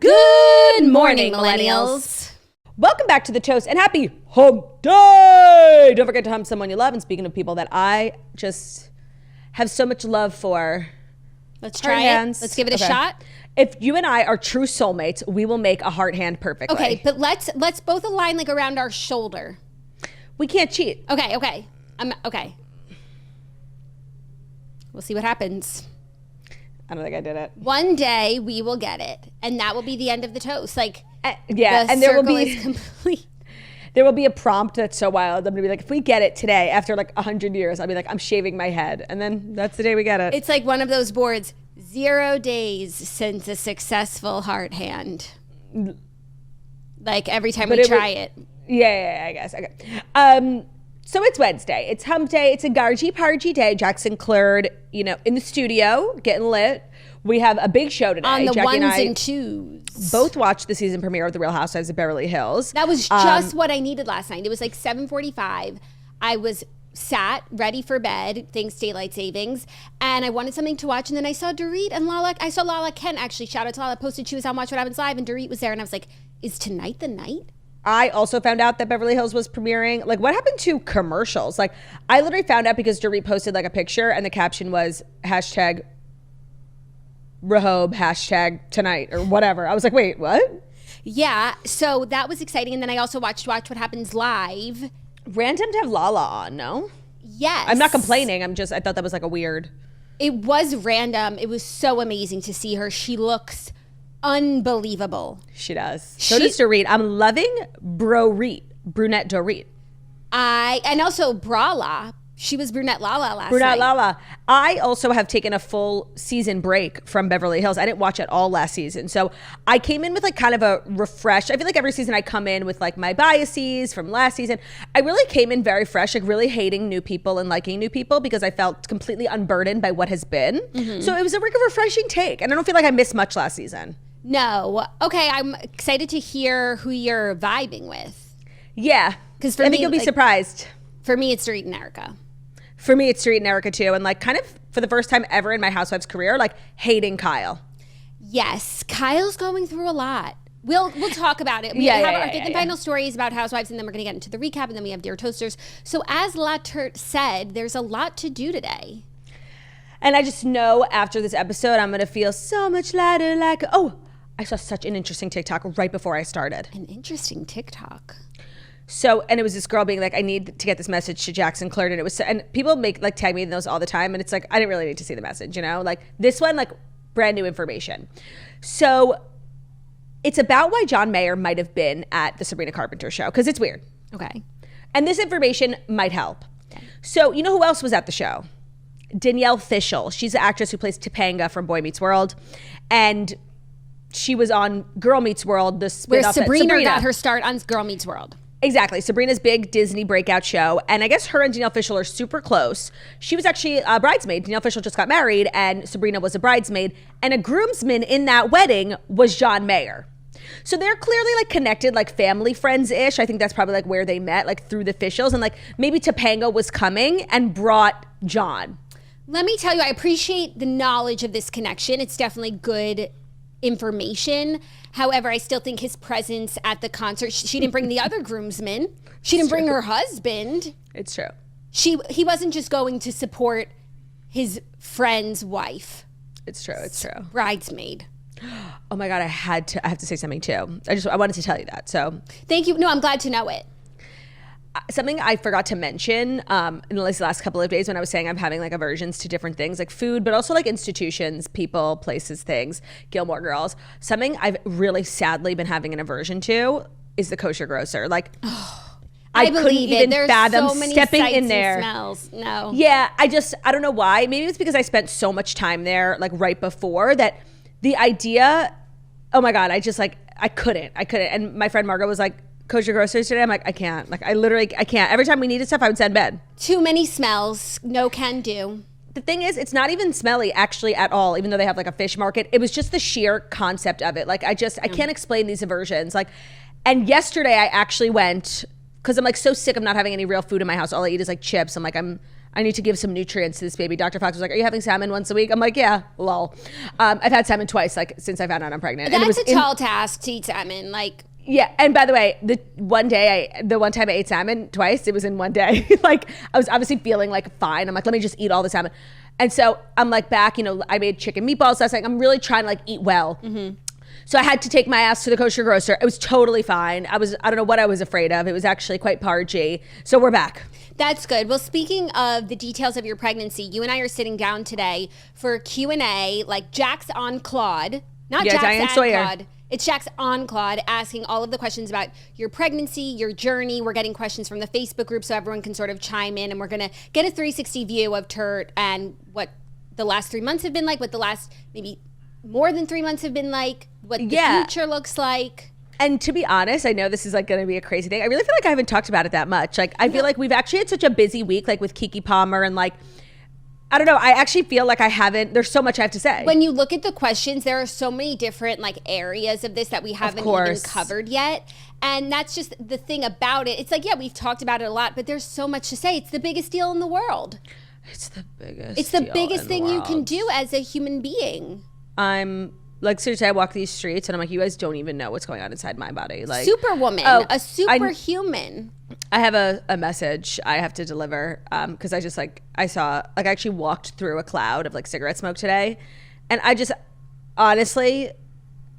Good morning, millennials. Welcome back to The Toast and happy hump day. Don't forget to hump someone you love. And speaking of people that I just have so much love for. Let's try it. Let's give it a shot. If you and I are true soulmates, we will make a heart hand perfectly. Okay, but let's both align like around our shoulder. We can't cheat. Okay. Okay. We'll see what happens. I don't think I did it. One day we will get it, and that will be the end of the toast. Like, yeah, the and there will be is complete. There will be a prompt that's so wild. I'm gonna be like, if we get it today, after like 100 years, I'll be like, I'm shaving my head, and then that's the day we get it. It's like one of those boards. 0 days since a successful heart hand. Like every time we try it. Yeah, I guess. Okay. So it's Wednesday. It's hump day. It's a gargy-pargy day. Jackson cleared, in the studio, getting lit. We have a big show today. On the Jackie ones and twos. Both watched the season premiere of The Real Housewives of Beverly Hills. That was just what I needed last night. It was like 7:45. I was sat ready for bed, thanks daylight savings, and I wanted something to watch. And then I saw Dorit and Lala. I saw Lala Kent, actually. Shout out to Lala. Posted she was on Watch What Happens Live, and Dorit was there. And I was like, is tonight the night? I also found out that Beverly Hills was premiering. Like, what happened to commercials? Like, I literally found out because Dorit posted like a picture and the caption was hashtag RHOBH, hashtag tonight or whatever. I was like, wait, what? Yeah, so that was exciting. And then I also watched Watch What Happens Live. Random to have Lala on, no? Yes. I'm not complaining. I thought that was like a weird. It was random. It was so amazing to see her. She looks unbelievable. She does. So does Dorit. I'm loving brunette Dorit. And also Brala. She was brunette Lala last night. Brunette Lala. I also have taken a full season break from Beverly Hills. I didn't watch it all last season. So I came in with like kind of a refresh. I feel like every season I come in with like my biases from last season. I really came in very fresh, like really hating new people and liking new people because I felt completely unburdened by what has been. Mm-hmm. So it was a refreshing take. And I don't feel like I missed much last season. No. Okay, I'm excited to hear who you're vibing with. Yeah. Because I think you'll be surprised. For me, it's Dorit and Erica. For me, it's Dorit and Erica too. And like kind of for the first time ever in my Housewives career, like hating Kyle. Yes. Kyle's going through a lot. We'll talk about it. We have our fifth and final stories about Housewives, and then we're going to get into the recap, and then we have Dear Toasters. So as Latert said, there's a lot to do today. And I just know after this episode, I'm going to feel so much lighter. Like, I saw such an interesting TikTok right before I started. An interesting TikTok. So, and it was this girl being like, I need to get this message to Jackson Cleared. And it was, and people tag me in those all the time. And it's like, I didn't really need to see the message, like this one, like brand new information. So it's about why John Mayer might have been at the Sabrina Carpenter show. Cause it's weird. Okay. And this information might help. Okay. So you know who else was at the show? Danielle Fishel. She's the actress who plays Topanga from Boy Meets World. And she was on Girl Meets World, the spin-off. Where Sabrina got her start on Girl Meets World. Exactly. Sabrina's big Disney breakout show. And I guess her and Danielle Fishel are super close. She was actually a bridesmaid. Danielle Fishel just got married and Sabrina was a bridesmaid. And a groomsman in that wedding was John Mayer. So they're clearly like connected, like family friends-ish. I think that's probably like where they met, like through the Fishels. And like maybe Topanga was coming and brought John. Let me tell you, I appreciate the knowledge of this connection. It's definitely good information. However, I still think his presence at the concert, she didn't bring the other groomsmen. She didn't bring her husband. It's true. He wasn't just going to support his friend's wife. It's true. It's true. Bridesmaid. Oh my God, I have to say something too. I wanted to tell you that. So thank you. No, I'm glad to know it. Something I forgot to mention in the last couple of days when I was saying I'm having like aversions to different things like food, but also like institutions, people, places, things, Gilmore Girls. Something I've really sadly been having an aversion to is the kosher grocer. Like, I couldn't even fathom stepping in there. Smells. No. Yeah, I don't know why. Maybe it's because I spent so much time there like right before that the idea, oh my God, I couldn't. And my friend Margot was like, kosher groceries today. I'm like, I can't. Like, I can't. Every time we needed stuff, I would send bed. Too many smells. No can do. The thing is, it's not even smelly actually at all, even though they have like a fish market. It was just the sheer concept of it. Like, I can't explain these aversions. Like, and yesterday I actually went, because I'm like so sick of not having any real food in my house. All I eat is like chips. I'm like, I'm I need to give some nutrients to this baby. Dr. Fox was like, are you having salmon once a week? I'm like, yeah, lol. I've had salmon twice, like since I found out I'm pregnant. That's a tall task to eat salmon. Like, yeah, and by the way, the one time I ate salmon twice, it was in one day. Like, I was obviously feeling like fine. I'm like, let me just eat all the salmon. And so I'm like back, you know, I made chicken meatballs last night. I'm really trying to like eat well. Mm-hmm. So I had to take my ass to the kosher grocer. It was totally fine. I don't know what I was afraid of. It was actually quite pargy. So we're back. That's good. Well, speaking of the details of your pregnancy, you and I are sitting down today for Q&A, like Jax on Claude. Not Jax Diane and Sawyer. Claude. It's Jax on Claude, asking all of the questions about your pregnancy, your journey. We're getting questions from the Facebook group so everyone can sort of chime in, and we're going to get a 360 view of Turt and what the last 3 months have been like, what the last maybe more than 3 months have been like, what the future looks like. And to be honest, I know this is like going to be a crazy thing. I really feel like I haven't talked about it that much. Like, I feel like we've actually had such a busy week, like with Keke Palmer and like, I don't know. I actually feel like there's so much I have to say. When you look at the questions, there are so many different like areas of this that we haven't even covered yet. And that's just the thing about it. It's like, yeah, we've talked about it a lot, but there's so much to say. It's the biggest deal in the world. It's the biggest It's the biggest thing you can do as a human being. I'm like, seriously, I walk these streets and I'm like, you guys don't even know what's going on inside my body. Like, Superwoman, a superhuman. I have a message I have to deliver because I actually walked through a cloud of like cigarette smoke today. And I just, honestly,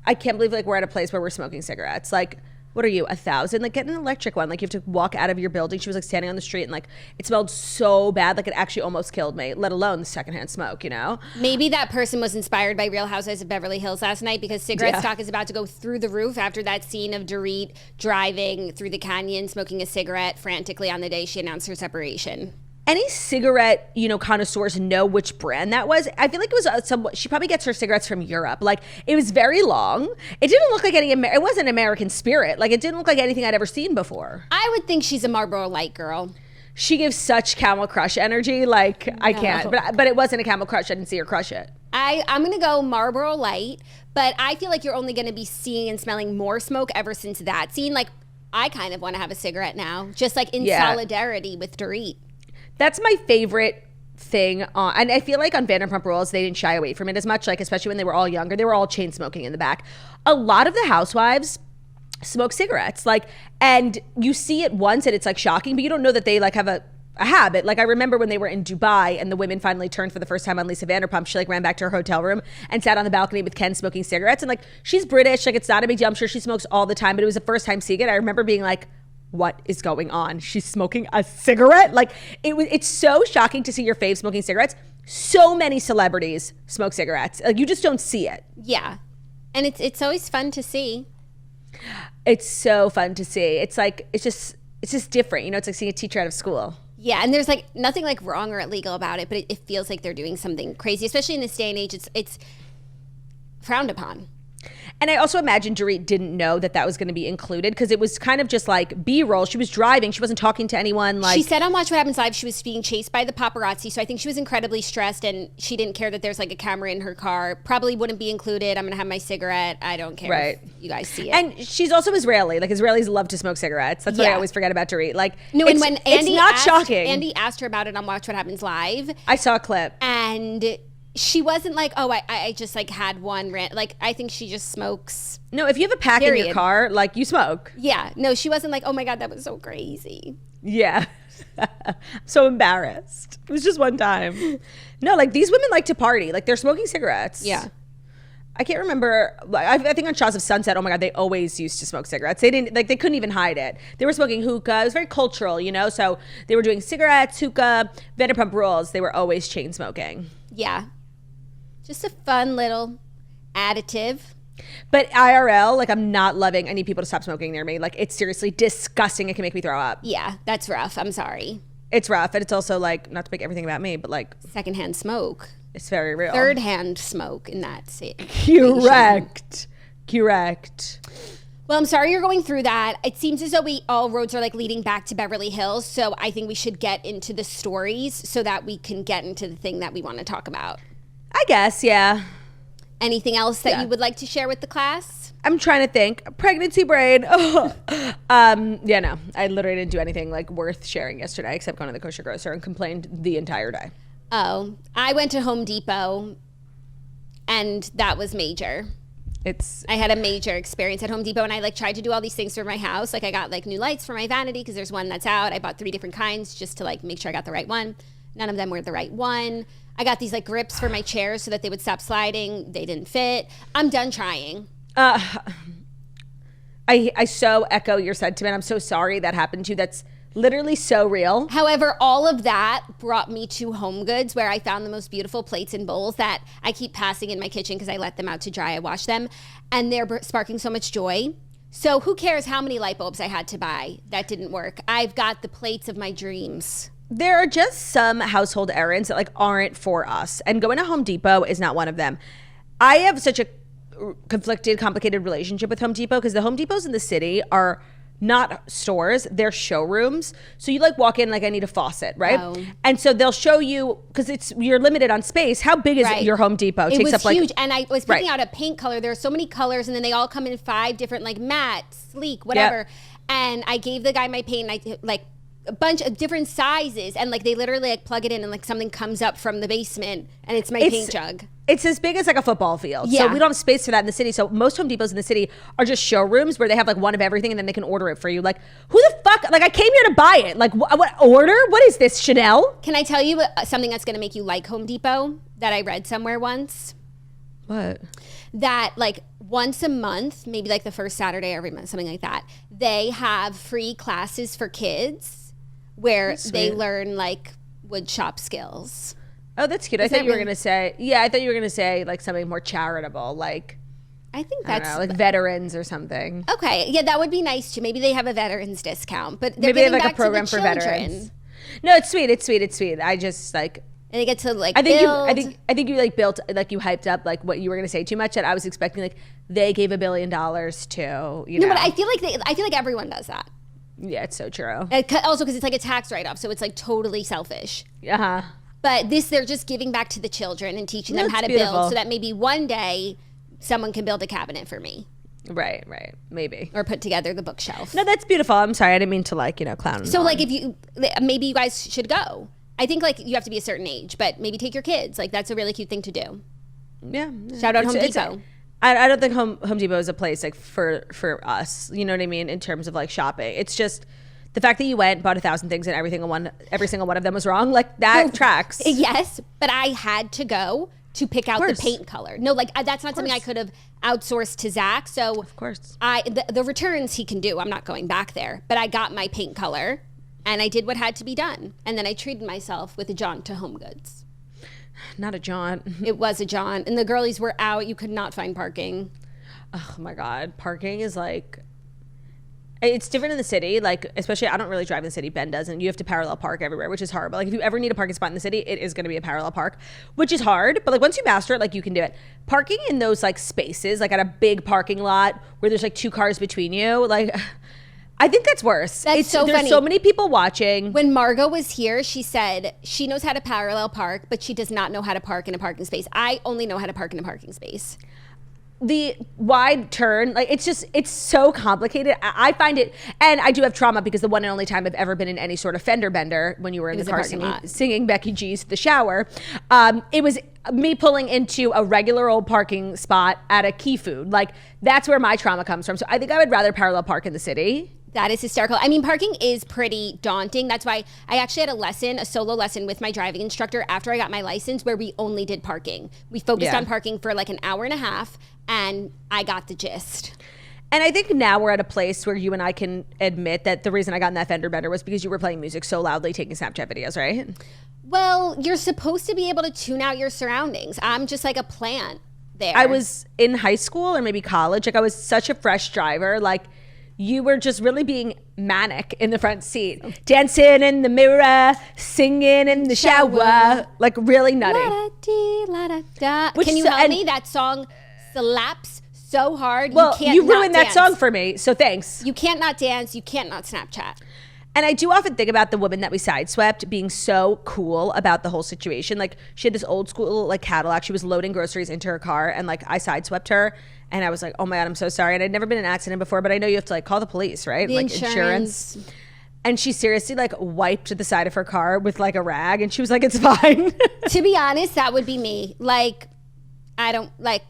I can't believe like we're at a place where we're smoking cigarettes. Like, what are you, 1,000? Like, get an electric one. Like, you have to walk out of your building. She was like standing on the street and like it smelled so bad, like it actually almost killed me, let alone the secondhand smoke, you know? Maybe that person was inspired by Real Housewives of Beverly Hills last night, because cigarette stock is about to go through the roof after that scene of Dorit driving through the canyon, smoking a cigarette frantically on the day she announced her separation. Any cigarette, you know, connoisseurs know which brand that was. I feel like it was she probably gets her cigarettes from Europe. Like, it was very long. It didn't look like it wasn't American Spirit. Like, it didn't look like anything I'd ever seen before. I would think she's a Marlboro Light girl. She gives such Camel Crush energy. Like, no. I can't. But it wasn't a Camel Crush. I didn't see her crush it. I'm going to go Marlboro Light, but I feel like you're only going to be seeing and smelling more smoke ever since that scene. Like, I kind of want to have a cigarette now, just like in solidarity with Dorit. That's my favorite thing. And I feel like on Vanderpump Rules, they didn't shy away from it as much. Like, especially when they were all younger, they were all chain smoking in the back. A lot of the housewives smoke cigarettes. Like, and you see it once and it's like shocking, but you don't know that they like have a habit. Like, I remember when they were in Dubai and the women finally turned for the first time on Lisa Vanderpump, she like ran back to her hotel room and sat on the balcony with Ken smoking cigarettes. And like, she's British, like it's not a big deal. I'm sure she smokes all the time, but it was the first time seeing it. I remember being like, what is going on? She's smoking a cigarette? Like, it's so shocking to see your fave smoking cigarettes. So many celebrities smoke cigarettes. Like, you just don't see it. Yeah. And it's always fun to see. It's so fun to see. It's like, it's just different. You know, it's like seeing a teacher out of school. Yeah, and there's like nothing like wrong or illegal about it, but it feels like they're doing something crazy, especially in this day and age. It's frowned upon. And I also imagine Dorit didn't know that was going to be included because it was kind of just like B-roll. She was driving. She wasn't talking to anyone. Like, she said on Watch What Happens Live she was being chased by the paparazzi. So I think she was incredibly stressed and she didn't care that there's like a camera in her car. Probably wouldn't be included. I'm going to have my cigarette. I don't care if you guys see it. And she's also Israeli. Like, Israelis love to smoke cigarettes. That's what I always forget about Dorit. Like, no, and when Andy shocking. Andy asked her about it on Watch What Happens Live. I saw a clip. And she wasn't like, oh, I just like had one rant. Like, I think she just smokes. No, if you have a pack in your car, like, you smoke. Yeah. No, she wasn't like, oh my God, that was so crazy. Yeah. I'm so embarrassed. It was just one time. No, like, these women like to party. Like, they're smoking cigarettes. Yeah. I can't remember. I think on Shahs of Sunset, oh my God, they always used to smoke cigarettes. They didn't, like, they couldn't even hide it. They were smoking hookah. It was very cultural, you know? So they were doing cigarettes, hookah, Vanderpump Rules. They were always chain smoking. Yeah. Just a fun little additive. But IRL, like, I'm not loving. I need people to stop smoking near me. Like, it's seriously disgusting. It can make me throw up. Yeah, that's rough. I'm sorry. It's rough. And it's also, like, not to make everything about me, but, like, secondhand smoke. It's very real. Third-hand smoke in that Correct. Well, I'm sorry you're going through that. It seems as though all roads are like leading back to Beverly Hills. So I think we should get into the stories so that we can get into the thing that we want to talk about. I guess, yeah. Anything else that you would like to share with the class? I'm trying to think. Pregnancy brain. Yeah, no. I literally didn't do anything like worth sharing yesterday except going to the kosher grocer and complained the entire day. Oh, I went to Home Depot and that was major. I had a major experience at Home Depot, and I like tried to do all these things for my house. Like I got like new lights for my vanity because there's one that's out. I bought 3 different kinds just to like make sure I got the right one. None of them were the right one. I got these like grips for my chairs so that they would stop sliding. They didn't fit. I'm done trying. I so echo your sentiment. I'm so sorry that happened to you. That's literally so real. However, all of that brought me to Home Goods, where I found the most beautiful plates and bowls that I keep passing in my kitchen because I let them out to dry. I wash them, and they're sparking so much joy. So who cares how many light bulbs I had to buy? That didn't work. I've got the plates of my dreams. There are just some household errands that like aren't for us, and going to Home Depot is not one of them. I have such a conflicted, complicated relationship with Home Depot because the Home Depots in the city are not stores, they're showrooms. So you like walk in like I need a faucet, right? Oh. And so they'll show you, because you're limited on space. How big is your Home Depot? It was huge, and I was picking out a paint color. There are so many colors, and then they all come in 5 different like matte, sleek, whatever. Yep. And I gave the guy my paint, and I like a bunch of different sizes, and like they literally like plug it in, and like something comes up from the basement, and it's my paint jug. It's as big as like a football field. Yeah. So we don't have space for that in the city. So most Home Depots in the city are just showrooms where they have like one of everything and then they can order it for you. Like, who the fuck? Like, I came here to buy it. Like, what order? What is this, Chanel? Can I tell you something that's going to make you like Home Depot that I read somewhere once? What? That like once a month, maybe like the first Saturday every month, something like that, they have free classes for kids where they learn like wood shop skills. Oh, that's cute. I thought you were going to say like something more charitable, like I think that's like veterans or something. Okay. Yeah, that would be nice too. Maybe they have a veterans discount, but maybe they have like a program for veterans. No, it's sweet. It's sweet. It's sweet. I just like, and they get to like I think you like built, like you hyped up like what you were going to say too much, that I was expecting like they gave $1 billion to, you know. No, but I feel like everyone does that. Yeah, it's so true. Also because it's like a tax write-off, so it's like totally selfish. Uh-huh. But they're just giving back to the children and teaching them how to build so that maybe one day someone can build a cabinet for me. Right. Maybe. Or put together the bookshelf. No, that's beautiful. I'm sorry. I didn't mean to like, clown. So like maybe you guys should go. I think like you have to be a certain age, but maybe take your kids. Like that's a really cute thing to do. Yeah. Shout out Home Depot. I don't think Home Depot is a place like for us. You know what I mean? In terms of like shopping. It's just the fact that you went, bought 1,000 things, and every single one of them was wrong, like that tracks. Yes, but I had to go to pick out the paint color. No, like that's not something I could have outsourced to Zach. So of course, the returns he can do. I'm not going back there, but I got my paint color, and I did what had to be done, and then I treated myself with a jaunt to Home Goods. Not a jaunt. It was a jaunt, and the girlies were out. You could not find parking. Oh my God, parking is like. It's different in the city, like especially I don't really drive in the city. Ben doesn't. You have to parallel park everywhere, which is horrible. Like if you ever need a parking spot in the city, it is going to be a parallel park, which is hard. But like once you master it, like you can do it. Parking in those like spaces, like at a big parking lot where there's like 2 cars between you, like I think that's worse. That's so funny. There's so many people watching. When Margot was here, she said she knows how to parallel park, but she does not know how to park in a parking space. I only know how to park in a parking space. The wide turn, like it's so complicated. I find it, and I do have trauma because the one and only time I've ever been in any sort of fender bender when you were in the car singing Becky G's The Shower, it was me pulling into a regular old parking spot at a Key Food. Like that's where my trauma comes from. So I think I would rather parallel park in the city. That is hysterical. I mean, parking is pretty daunting. That's why I actually had a solo lesson with my driving instructor after I got my license where we only did parking. We focused on parking for like an hour and a half and I got the gist. And I think now we're at a place where you and I can admit that the reason I got in that fender bender was because you were playing music so loudly taking Snapchat videos, right? Well, you're supposed to be able to tune out your surroundings. I'm just like a plant there. I was in high school or maybe college. Like I was such a fresh driver. Like you were just really being manic in the front seat, dancing in the mirror, singing in the shower, like really nutty. La-da-dee, la-da-da. Can you help me? That song slaps so hard. Well, you ruined that song for me, so thanks. You can't not dance. You can't not Snapchat. And I do often think about the woman that we sideswept being so cool about the whole situation. Like she had this old school like Cadillac. She was loading groceries into her car and like I sideswept her And I was like, oh my God, I'm so sorry. And I'd never been in an accident before, but I know you have to like call the police, right? The like insurance. And she seriously like wiped the side of her car with like a rag, and she was like, it's fine. To be honest, that would be me. Like, I don't like,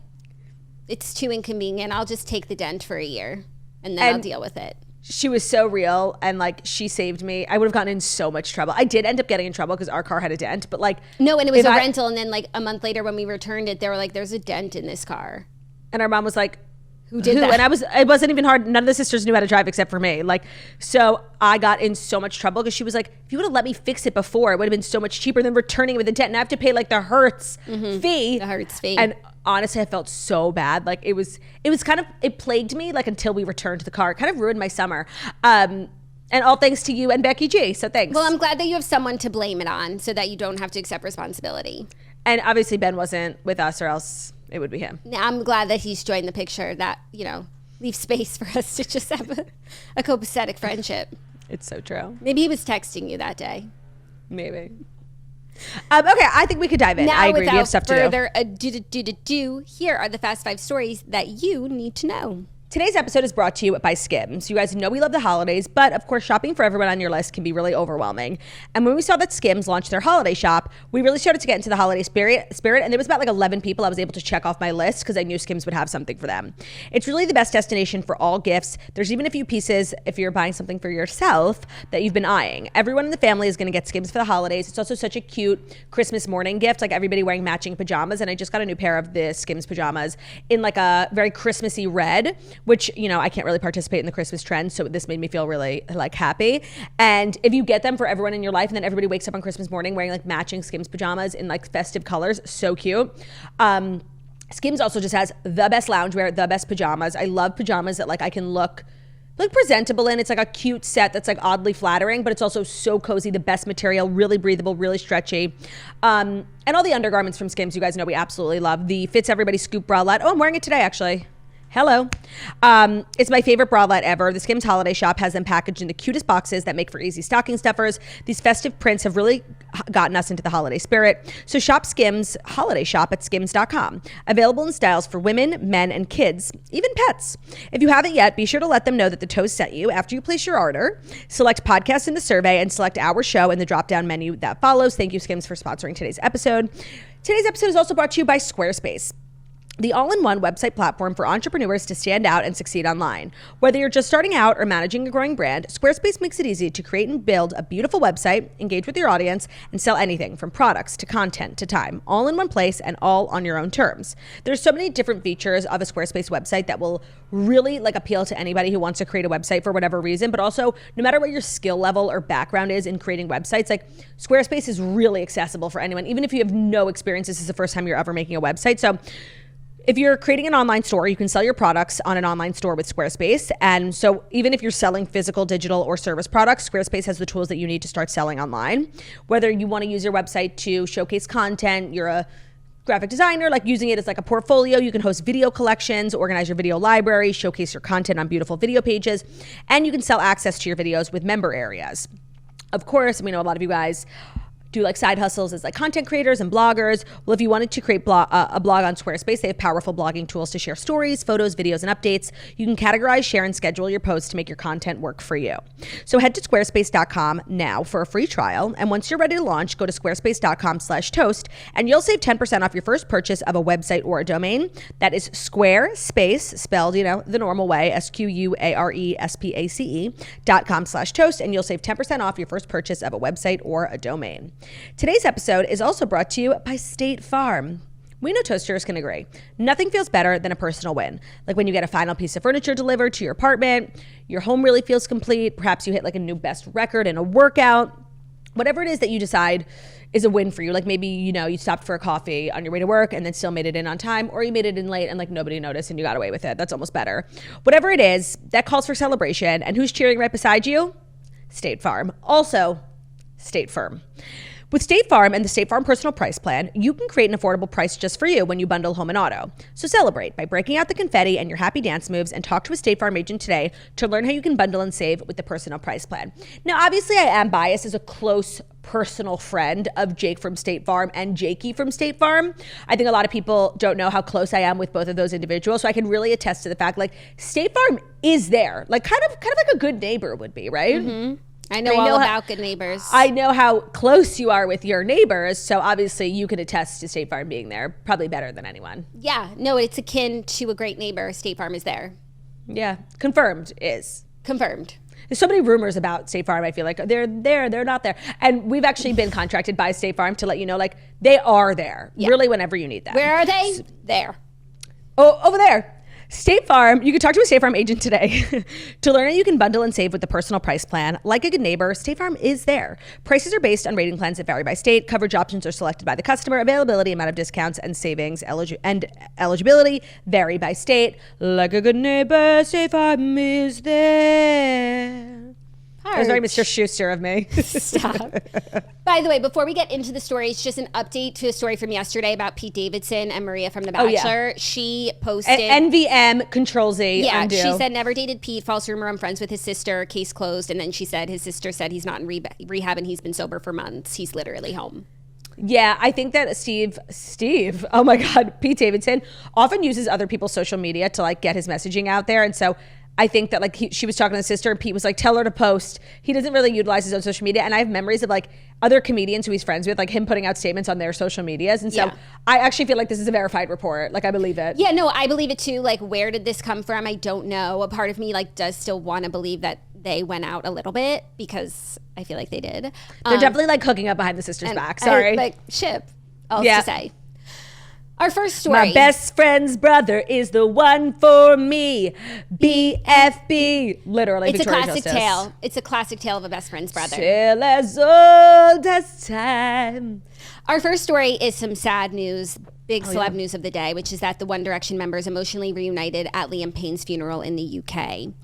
it's too inconvenient. I'll just take the dent for a year and then I'll deal with it. She was so real, and like she saved me. I would have gotten in so much trouble. I did end up getting in trouble because our car had a dent, but like no, and it was a rental, and then like a month later when we returned it, they were like, there's a dent in this car. And our mom was like, who did that? And it wasn't even hard. None of the sisters knew how to drive except for me. Like, so I got in so much trouble because she was like, if you would have let me fix it before, it would have been so much cheaper than returning it with a dent. And I have to pay like the Hertz fee. The Hertz fee. And honestly, I felt so bad. Like it was kind of, it plagued me like until we returned the car. It kind of ruined my summer. And all thanks to you and Becky G. So thanks. Well, I'm glad that you have someone to blame it on so that you don't have to accept responsibility. And obviously Ben wasn't with us, or else it would be him. I'm glad that he's joined the picture, that, you know, leave space for us to just have a copacetic friendship. It's so true. Maybe he was texting you that day. Maybe. Okay, I think we could dive in. Now, I agree. We have stuff to do. Further ado, here are the fast 5 stories that you need to know. Today's episode is brought to you by Skims. You guys know we love the holidays, but of course shopping for everyone on your list can be really overwhelming. And when we saw that Skims launched their holiday shop, we really started to get into the holiday spirit, and there was about like 11 people I was able to check off my list because I knew Skims would have something for them. It's really the best destination for all gifts. There's even a few pieces, if you're buying something for yourself, that you've been eyeing. Everyone in the family is going to get Skims for the holidays. It's also such a cute Christmas morning gift, like everybody wearing matching pajamas. And I just got a new pair of the Skims pajamas in like a very Christmassy red, which, you know, I can't really participate in the Christmas trend, so this made me feel really like happy. And if you get them for everyone in your life, and then everybody wakes up on Christmas morning wearing like matching Skims pajamas in like festive colors, so cute. Skims also just has the best loungewear, the best pajamas. I love pajamas that like I can look like presentable in. It's like a cute set that's like oddly flattering, but it's also so cozy, the best material, really breathable, really stretchy. And all the undergarments from Skims, you guys know we absolutely love. The Fits Everybody Scoop bralette. Oh, I'm wearing it today actually. Hello. It's my favorite bralette ever. The Skims holiday shop has them packaged in the cutest boxes that make for easy stocking stuffers. These festive prints have really gotten us into the holiday spirit. So shop Skims holiday shop at skims.com. Available in styles for women, men, and kids, even pets. If you haven't yet, be sure to let them know that the Toast sent you after you place your order. Select podcast in the survey and select our show in the drop-down menu that follows. Thank you, Skims, for sponsoring today's episode. Today's episode is also brought to you by Squarespace, the all-in-one website platform for entrepreneurs to stand out and succeed online. Whether you're just starting out or managing a growing brand, Squarespace makes it easy to create and build a beautiful website, engage with your audience, and sell anything from products to content to time, all in one place and all on your own terms. There's so many different features of a Squarespace website that will really like appeal to anybody who wants to create a website for whatever reason, but also no matter what your skill level or background is in creating websites, like Squarespace is really accessible for anyone, even if you have no experience. This is the first time you're ever making a website. So if you're creating an online store, you can sell your products on an online store with Squarespace. And so even if you're selling physical, digital, or service products, Squarespace has the tools that you need to start selling online. Whether you want to use your website to showcase content, you're a graphic designer, like using it as like a portfolio, you can host video collections, organize your video library, showcase your content on beautiful video pages, and you can sell access to your videos with member areas. Of course, we know a lot of you guys do like side hustles as like content creators and bloggers. Well, if you wanted to create a blog on Squarespace, they have powerful blogging tools to share stories, photos, videos, and updates. You can categorize, share, and schedule your posts to make your content work for you. So head to squarespace.com now for a free trial. And once you're ready to launch, go to squarespace.com/toast and you'll save 10% off your first purchase of a website or a domain. That is Squarespace, spelled, you know, the normal way, SQUARESPACE.com/toast, and you'll save 10% off your first purchase of a website or a domain. Today's episode is also brought to you by State Farm. We know toasters can agree. Nothing feels better than a personal win. Like when you get a final piece of furniture delivered to your apartment, your home really feels complete. Perhaps you hit like a new best record in a workout. Whatever it is that you decide is a win for you. Like maybe, you know, you stopped for a coffee on your way to work and then still made it in on time, or you made it in late and like nobody noticed and you got away with it. That's almost better. Whatever it is, that calls for celebration. And who's cheering right beside you? State Farm. Also, State Farm. With State Farm and the State Farm Personal Price Plan, you can create an affordable price just for you when you bundle home and auto. So celebrate by breaking out the confetti and your happy dance moves and talk to a State Farm agent today to learn how you can bundle and save with the Personal Price Plan. Now, obviously, I am biased as a close personal friend of Jake from State Farm and Jakey from State Farm. I think a lot of people don't know how close I am with both of those individuals. So I can really attest to the fact like State Farm is there, like kind of like a good neighbor would be, right? Mm-hmm. I know all about good neighbors. I know how close you are with your neighbors. So obviously you can attest to State Farm being there probably better than anyone. Yeah, no, it's akin to a great neighbor. State Farm is there. Yeah, confirmed is. Confirmed. There's so many rumors about State Farm. I feel like they're there, they're not there. And we've actually been contracted by State Farm to let you know, like, they are there, really, whenever you need them. Where are they? There. Oh, over there. State Farm, you can talk to a State Farm agent today to learn how you can bundle and save with the personal price plan. Like a good neighbor, State Farm is there. Prices are based on rating plans that vary by state. Coverage options are selected by the customer. Availability, amount of discounts, and savings and eligibility vary by state. Like a good neighbor, State Farm is there. It was very Mr. Schuster of me. Stop. By the way, before we get into the story, it's just an update to a story from yesterday about Pete Davidson and Maria from The Bachelor. Yeah. She posted... NVM, Control Z, yeah, undo. She said, never dated Pete, false rumor, I'm friends with his sister, case closed. And then she said, his sister said he's not in rehab and he's been sober for months. He's literally home. Yeah, I think that Steve, oh my God, Pete Davidson often uses other people's social media to like get his messaging out there. And so I think that like she was talking to his sister and Pete was like, tell her to post. He doesn't really utilize his own social media. And I have memories of like other comedians who he's friends with, like him putting out statements on their social medias. And so I actually feel like this is a verified report. Like I believe it. Yeah, no, I believe it too. Like where did this come from? I don't know. A part of me like does still want to believe that they went out a little bit because I feel like they did. They're definitely like hooking up behind the sister's back. Sorry. Like ship, all to say. Our first story. My best friend's brother is the one for me. BFB. Literally, it's Victoria a classic Justice. tale. It's a classic tale of a best friend's brother. Tale as old as time. Our first story is some sad news, big celeb news of the day, which is that the One Direction members emotionally reunited at Liam Payne's funeral in the UK.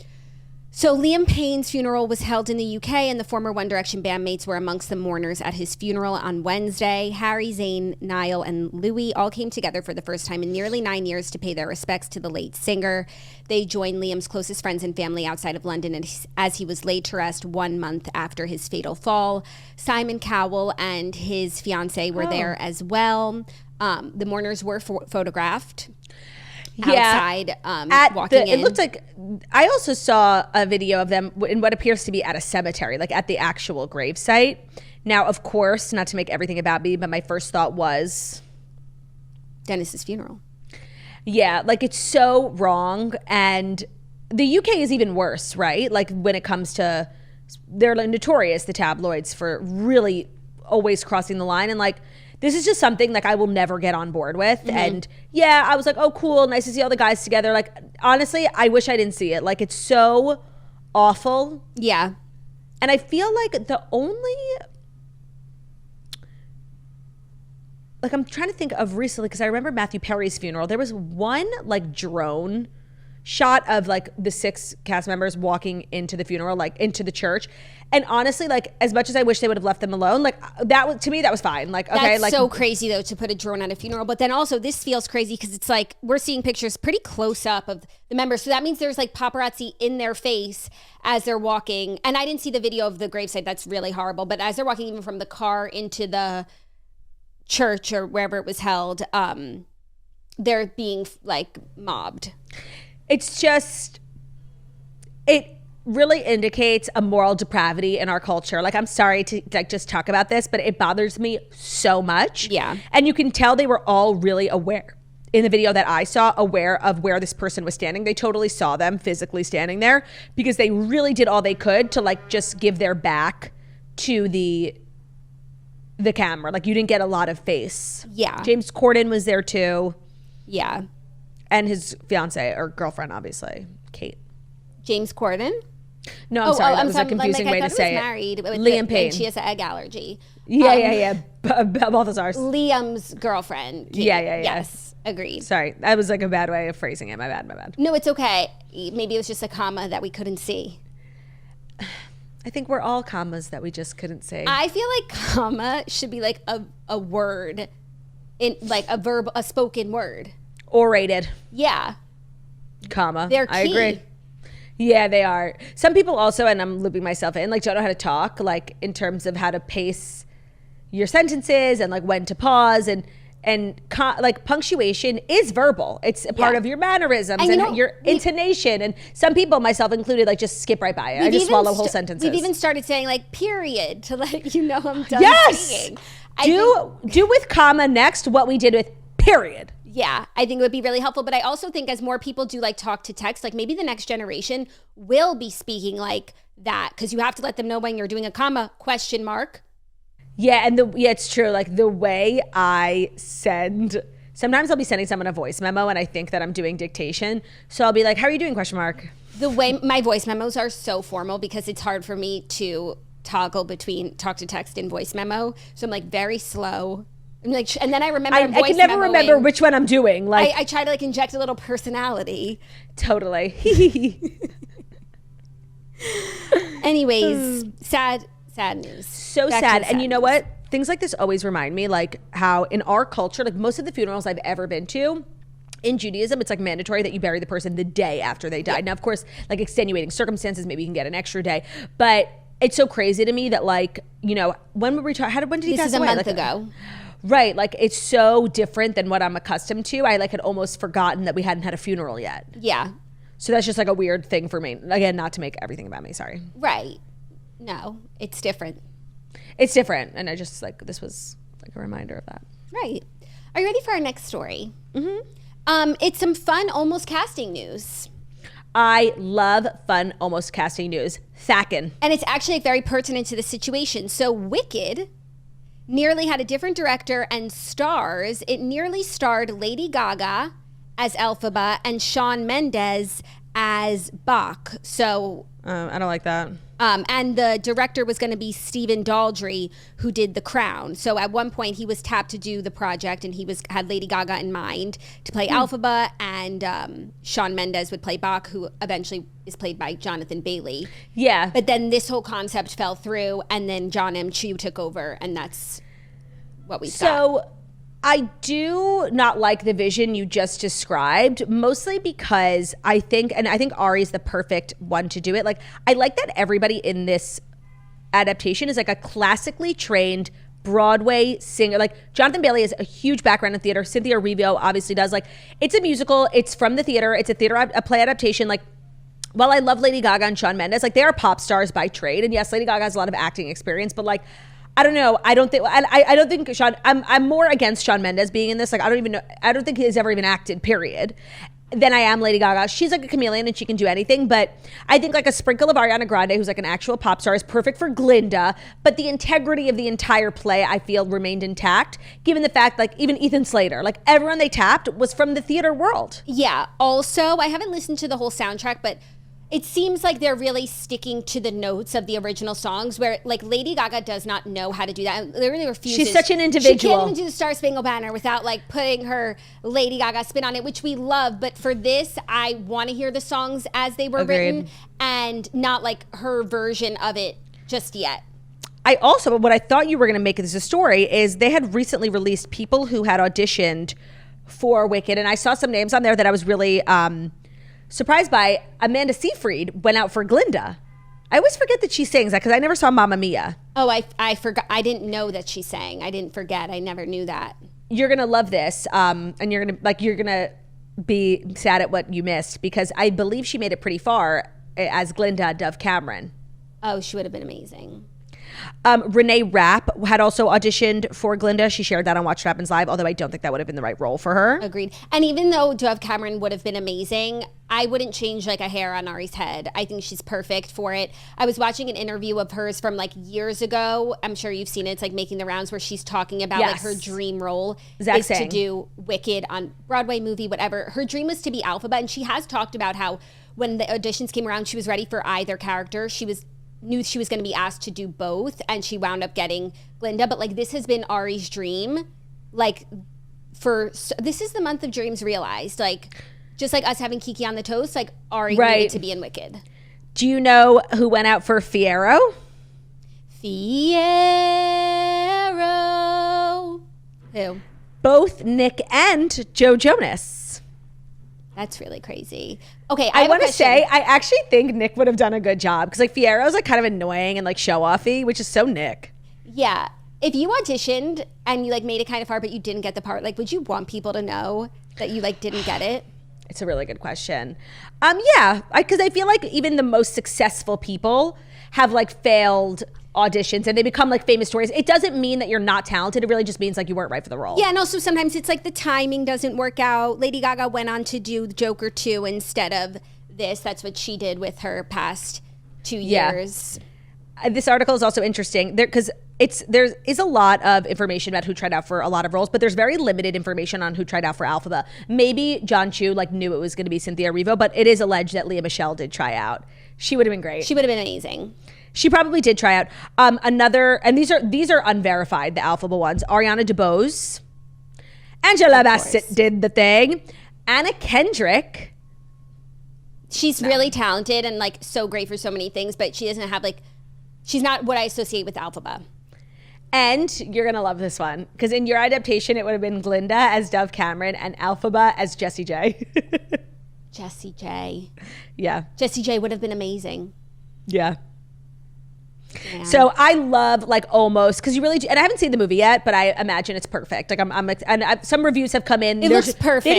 So Liam Payne's funeral was held in the UK, and the former One Direction bandmates were amongst the mourners at his funeral on Wednesday. Harry, Zayn, Niall, and Louis all came together for the first time in nearly 9 years to pay their respects to the late singer. They joined Liam's closest friends and family outside of London as he was laid to rest 1 month after his fatal fall. Simon Cowell and his fiancée were there as well. The mourners were photographed. Outside, walking in. It looked like, I also saw a video of them in what appears to be at a cemetery, like at the actual gravesite. Now, of course, not to make everything about me, but my first thought was... Dennis's funeral. Yeah, like it's so wrong. And the UK is even worse, right? Like when it comes to, they're like notorious, the tabloids, for really always crossing the line. And like, this is just something like I will never get on board with. Mm-hmm. And yeah, I was like, oh, cool. Nice to see all the guys together. Like, honestly, I wish I didn't see it. Like, it's so awful. Yeah. And I feel like the only, like, I'm trying to think of recently, because I remember Matthew Perry's funeral. There was one like drone shot of like the 6 cast members walking into the funeral, like into the church. And honestly, like as much as I wish they would have left them alone, like that was, to me, that was fine. Like, okay. That's like so crazy though, to put a drone at a funeral. But then also this feels crazy because it's like, we're seeing pictures pretty close up of the members. So that means there's like paparazzi in their face as they're walking. And I didn't see the video of the gravesite. That's really horrible. But as they're walking even from the car into the church or wherever it was held, they're being like mobbed. It's just, it really indicates a moral depravity in our culture. Like, I'm sorry to like just talk about this, but it bothers me so much. Yeah. And you can tell they were all really aware in the video that I saw, aware of where this person was standing. They totally saw them physically standing there because they really did all they could to like just give their back to the camera. Like, you didn't get a lot of face. Yeah. James Corden was there too. Yeah. And his fiance or girlfriend, obviously, Kate. James Corden? No, I'm sorry. That was a confusing way to say it. Married with Liam Payne. And she has an egg allergy. Yeah. Both of ours. Liam's girlfriend. Kate. Yeah. Yes, agreed. Sorry, that was like a bad way of phrasing it. My bad. No, it's okay. Maybe it was just a comma that we couldn't see. I think we're all commas that we just couldn't see. I feel like comma should be like a word, in like a verb, a spoken word. Orated. Yeah. Comma. They're key. I agree. Yeah, they are. Some people also, and I'm looping myself in, like don't know how to talk, like in terms of how to pace your sentences and like when to pause and like punctuation is verbal. It's a part of your mannerisms and your intonation. And some people, myself included, like just skip right by it. I just swallow whole sentences. We've even started saying like period to let you know I'm done singing. Do with comma next what we did with period. Yeah, I think it would be really helpful. But I also think as more people do like talk to text, like maybe the next generation will be speaking like that, because you have to let them know when you're doing a comma, question mark. Yeah, and it's true. Like the way I send, sometimes I'll be sending someone a voice memo and I think that I'm doing dictation. So I'll be like, how are you doing, question mark? The way my voice memos are so formal because it's hard for me to toggle between talk to text and voice memo. So I'm like very slow. I'm like, and then I remember I can never remember which one I'm doing. Like I try to like inject a little personality. Totally. Anyways, sad news. So sad. And you know what? Things like this always remind me like how in our culture, like most of the funerals I've ever been to, in Judaism, it's like mandatory that you bury the person the day after they died. Now, of course, like extenuating circumstances, maybe you can get an extra day. But it's so crazy to me that like, you know, when were we talking? When did he pass away? This is a month ago. Right. Like it's so different than what I'm accustomed to. I like had almost forgotten that we hadn't had a funeral yet. Yeah. So that's just like a weird thing for me. Again, not to make everything about me. Sorry. Right. No, it's different. It's different. And I just like, this was like a reminder of that. Right. Are you ready for our next story? Mm-hmm. It's some fun almost casting news. I love fun almost casting news. Thackin'. And it's actually like, very pertinent to the situation. So Wicked nearly had a different director and stars. It nearly starred Lady Gaga as Elphaba and Shawn Mendes as Bach. So I don't like that. And the director was going to be Stephen Daldry, who did The Crown. So at one point he was tapped to do the project, and he had Lady Gaga in mind to play Elphaba, and Shawn Mendes would play Bach, who eventually is played by Jonathan Bailey. Yeah. But then this whole concept fell through, and then John M. Chu took over, and that's what we got. So I do not like the vision you just described, mostly because I think Ari is the perfect one to do it. Like, I like that everybody in this adaptation is like a classically trained Broadway singer. Like, Jonathan Bailey has a huge background in theater. Cynthia Erivo obviously does. Like, it's a musical. It's from the theater. It's a play adaptation. Like, while I love Lady Gaga and Shawn Mendes, like, they are pop stars by trade. And yes, Lady Gaga has a lot of acting experience, but like, I don't know. I don't think Shawn, I'm more against Shawn Mendes being in this. Like, I don't think he's ever even acted, period, than I am Lady Gaga. She's like a chameleon and she can do anything. But I think like a sprinkle of Ariana Grande, who's like an actual pop star, is perfect for Glinda. But the integrity of the entire play, I feel, remained intact, given the fact, like, even Ethan Slater, like everyone they tapped was from the theater world. Yeah. Also, I haven't listened to the whole soundtrack, but it seems like they're really sticking to the notes of the original songs, where like Lady Gaga does not know how to do that. Literally refuses. She's such an individual. She can't even do the Star Spangled Banner without like putting her Lady Gaga spin on it, which we love. But for this, I want to hear the songs as they were written and not like her version of it just yet. What I thought you were going to make this a story is they had recently released people who had auditioned for Wicked. And I saw some names on there that I was really surprised by. Amanda Seyfried went out for Glinda. I always forget that she sings that because I never saw Mamma Mia. Oh, I forgot. I didn't know that she sang. I didn't forget. I never knew that. You're gonna love this, and you're gonna be sad at what you missed, because I believe she made it pretty far as Glinda, Dove Cameron. Oh, she would have been amazing. Renee Rapp had also auditioned for Glinda. She shared that on Watch What Happens Live, although I don't think that would have been the right role for her. Agreed. And even though Dove Cameron would have been amazing, I wouldn't change like a hair on Ari's head. I think she's perfect for it. I was watching an interview of hers from like years ago. I'm sure you've seen it. It's like Making the Rounds, where she's talking about like her dream role is to do Wicked on Broadway, movie, whatever. Her dream was to be Elphaba, and she has talked about how when the auditions came around, she was ready for either character. She knew she was going to be asked to do both, and she wound up getting Glinda. But like, this has been Ari's dream, like this is the month of dreams realized. Like, just like us having Kiki on the Toast, like Ari needed to be in Wicked. Do you know who went out for Fiyero? Who? Both Nick and Joe Jonas. That's really crazy. Okay, I want to say, I actually think Nick would have done a good job, because like Fiero's like kind of annoying and like show-offy, which is so Nick. Yeah, If you auditioned and you like made it kind of far, but you didn't get the part, like, would you want people to know that you like didn't get it? It's a really good question. Yeah, because I feel like even the most successful people have like failed auditions and they become like famous stories. It doesn't mean that you're not talented. It really just means like you weren't right for the role. Yeah, and also sometimes it's like the timing doesn't work out. Lady Gaga went on to do Joker 2 instead of this. That's what she did with her past 2 years. This article is also interesting because there is a lot of information about who tried out for a lot of roles, but there's very limited information on who tried out for Alphaba. Maybe John Chu like knew it was going to be Cynthia Erivo, but it is alleged that Lea Michele did try out. She would have been great. She would have been amazing. She probably did try out. And these are unverified, the Alphaba ones. Ariana DeBose, Angela Bassett did the thing, Anna Kendrick. She's really talented and like so great for so many things, but she doesn't have like, she's not what I associate with Alphaba. And you're gonna love this one because in your adaptation, it would have been Glinda as Dove Cameron and Alphaba as Jessie J. Jessie J. Yeah. Jessie J would have been amazing. Yeah. Yeah. So I love like almost because you really do, and I haven't seen the movie yet, but I imagine it's perfect. Like some reviews have come in. It looks perfect. They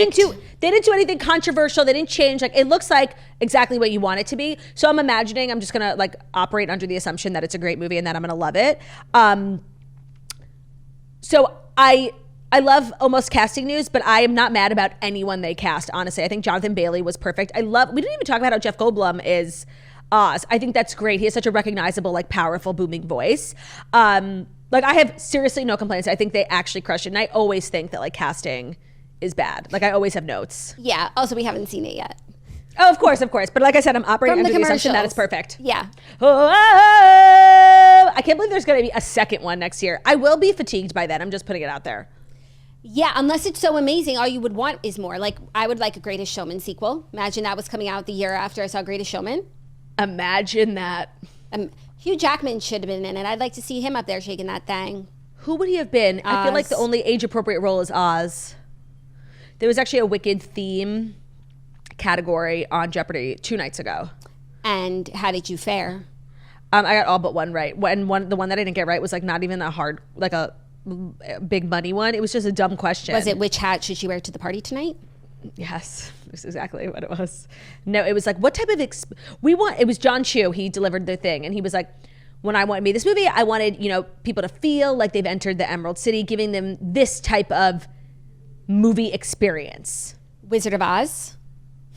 didn't do anything controversial. They didn't change. Like it looks like exactly what you want it to be. So I'm imagining I'm just gonna like operate under the assumption that it's a great movie and that I'm gonna love it. So I love almost casting news, but I am not mad about anyone they cast. Honestly, I think Jonathan Bailey was perfect. We didn't even talk about how Jeff Goldblum is Oz. I think that's great. He has such a recognizable, like powerful, booming voice. Like I have seriously no complaints. I think they actually crushed it. And I always think that like casting is bad. Like I always have notes. Yeah. Also, we haven't seen it yet. Oh, of course. But like I said, I'm operating under the assumption that it's perfect. Yeah. Oh, I can't believe there's going to be a second one next year. I will be fatigued by then. I'm just putting it out there. Yeah, unless it's so amazing, all you would want is more. Like I would like a Greatest Showman sequel. Imagine that was coming out the year after I saw Greatest Showman. Imagine that. Hugh Jackman should have been in it. I'd like to see him up there shaking that thing. Who would he have been? Oz. I feel like the only age-appropriate role is Oz. There was actually a Wicked theme category on Jeopardy 2 nights ago. And how did you fare? I got all but one right. The one that I didn't get right was like not even a hard, like a big money one. It was just a dumb question. Was it which hat should she wear to the party tonight? Yes, that's exactly what it was. No, it was like, what type of it was John Chu. He delivered the thing and he was like, when I made this movie, I wanted, people to feel like they've entered the Emerald City, giving them this type of movie experience. Wizard of Oz?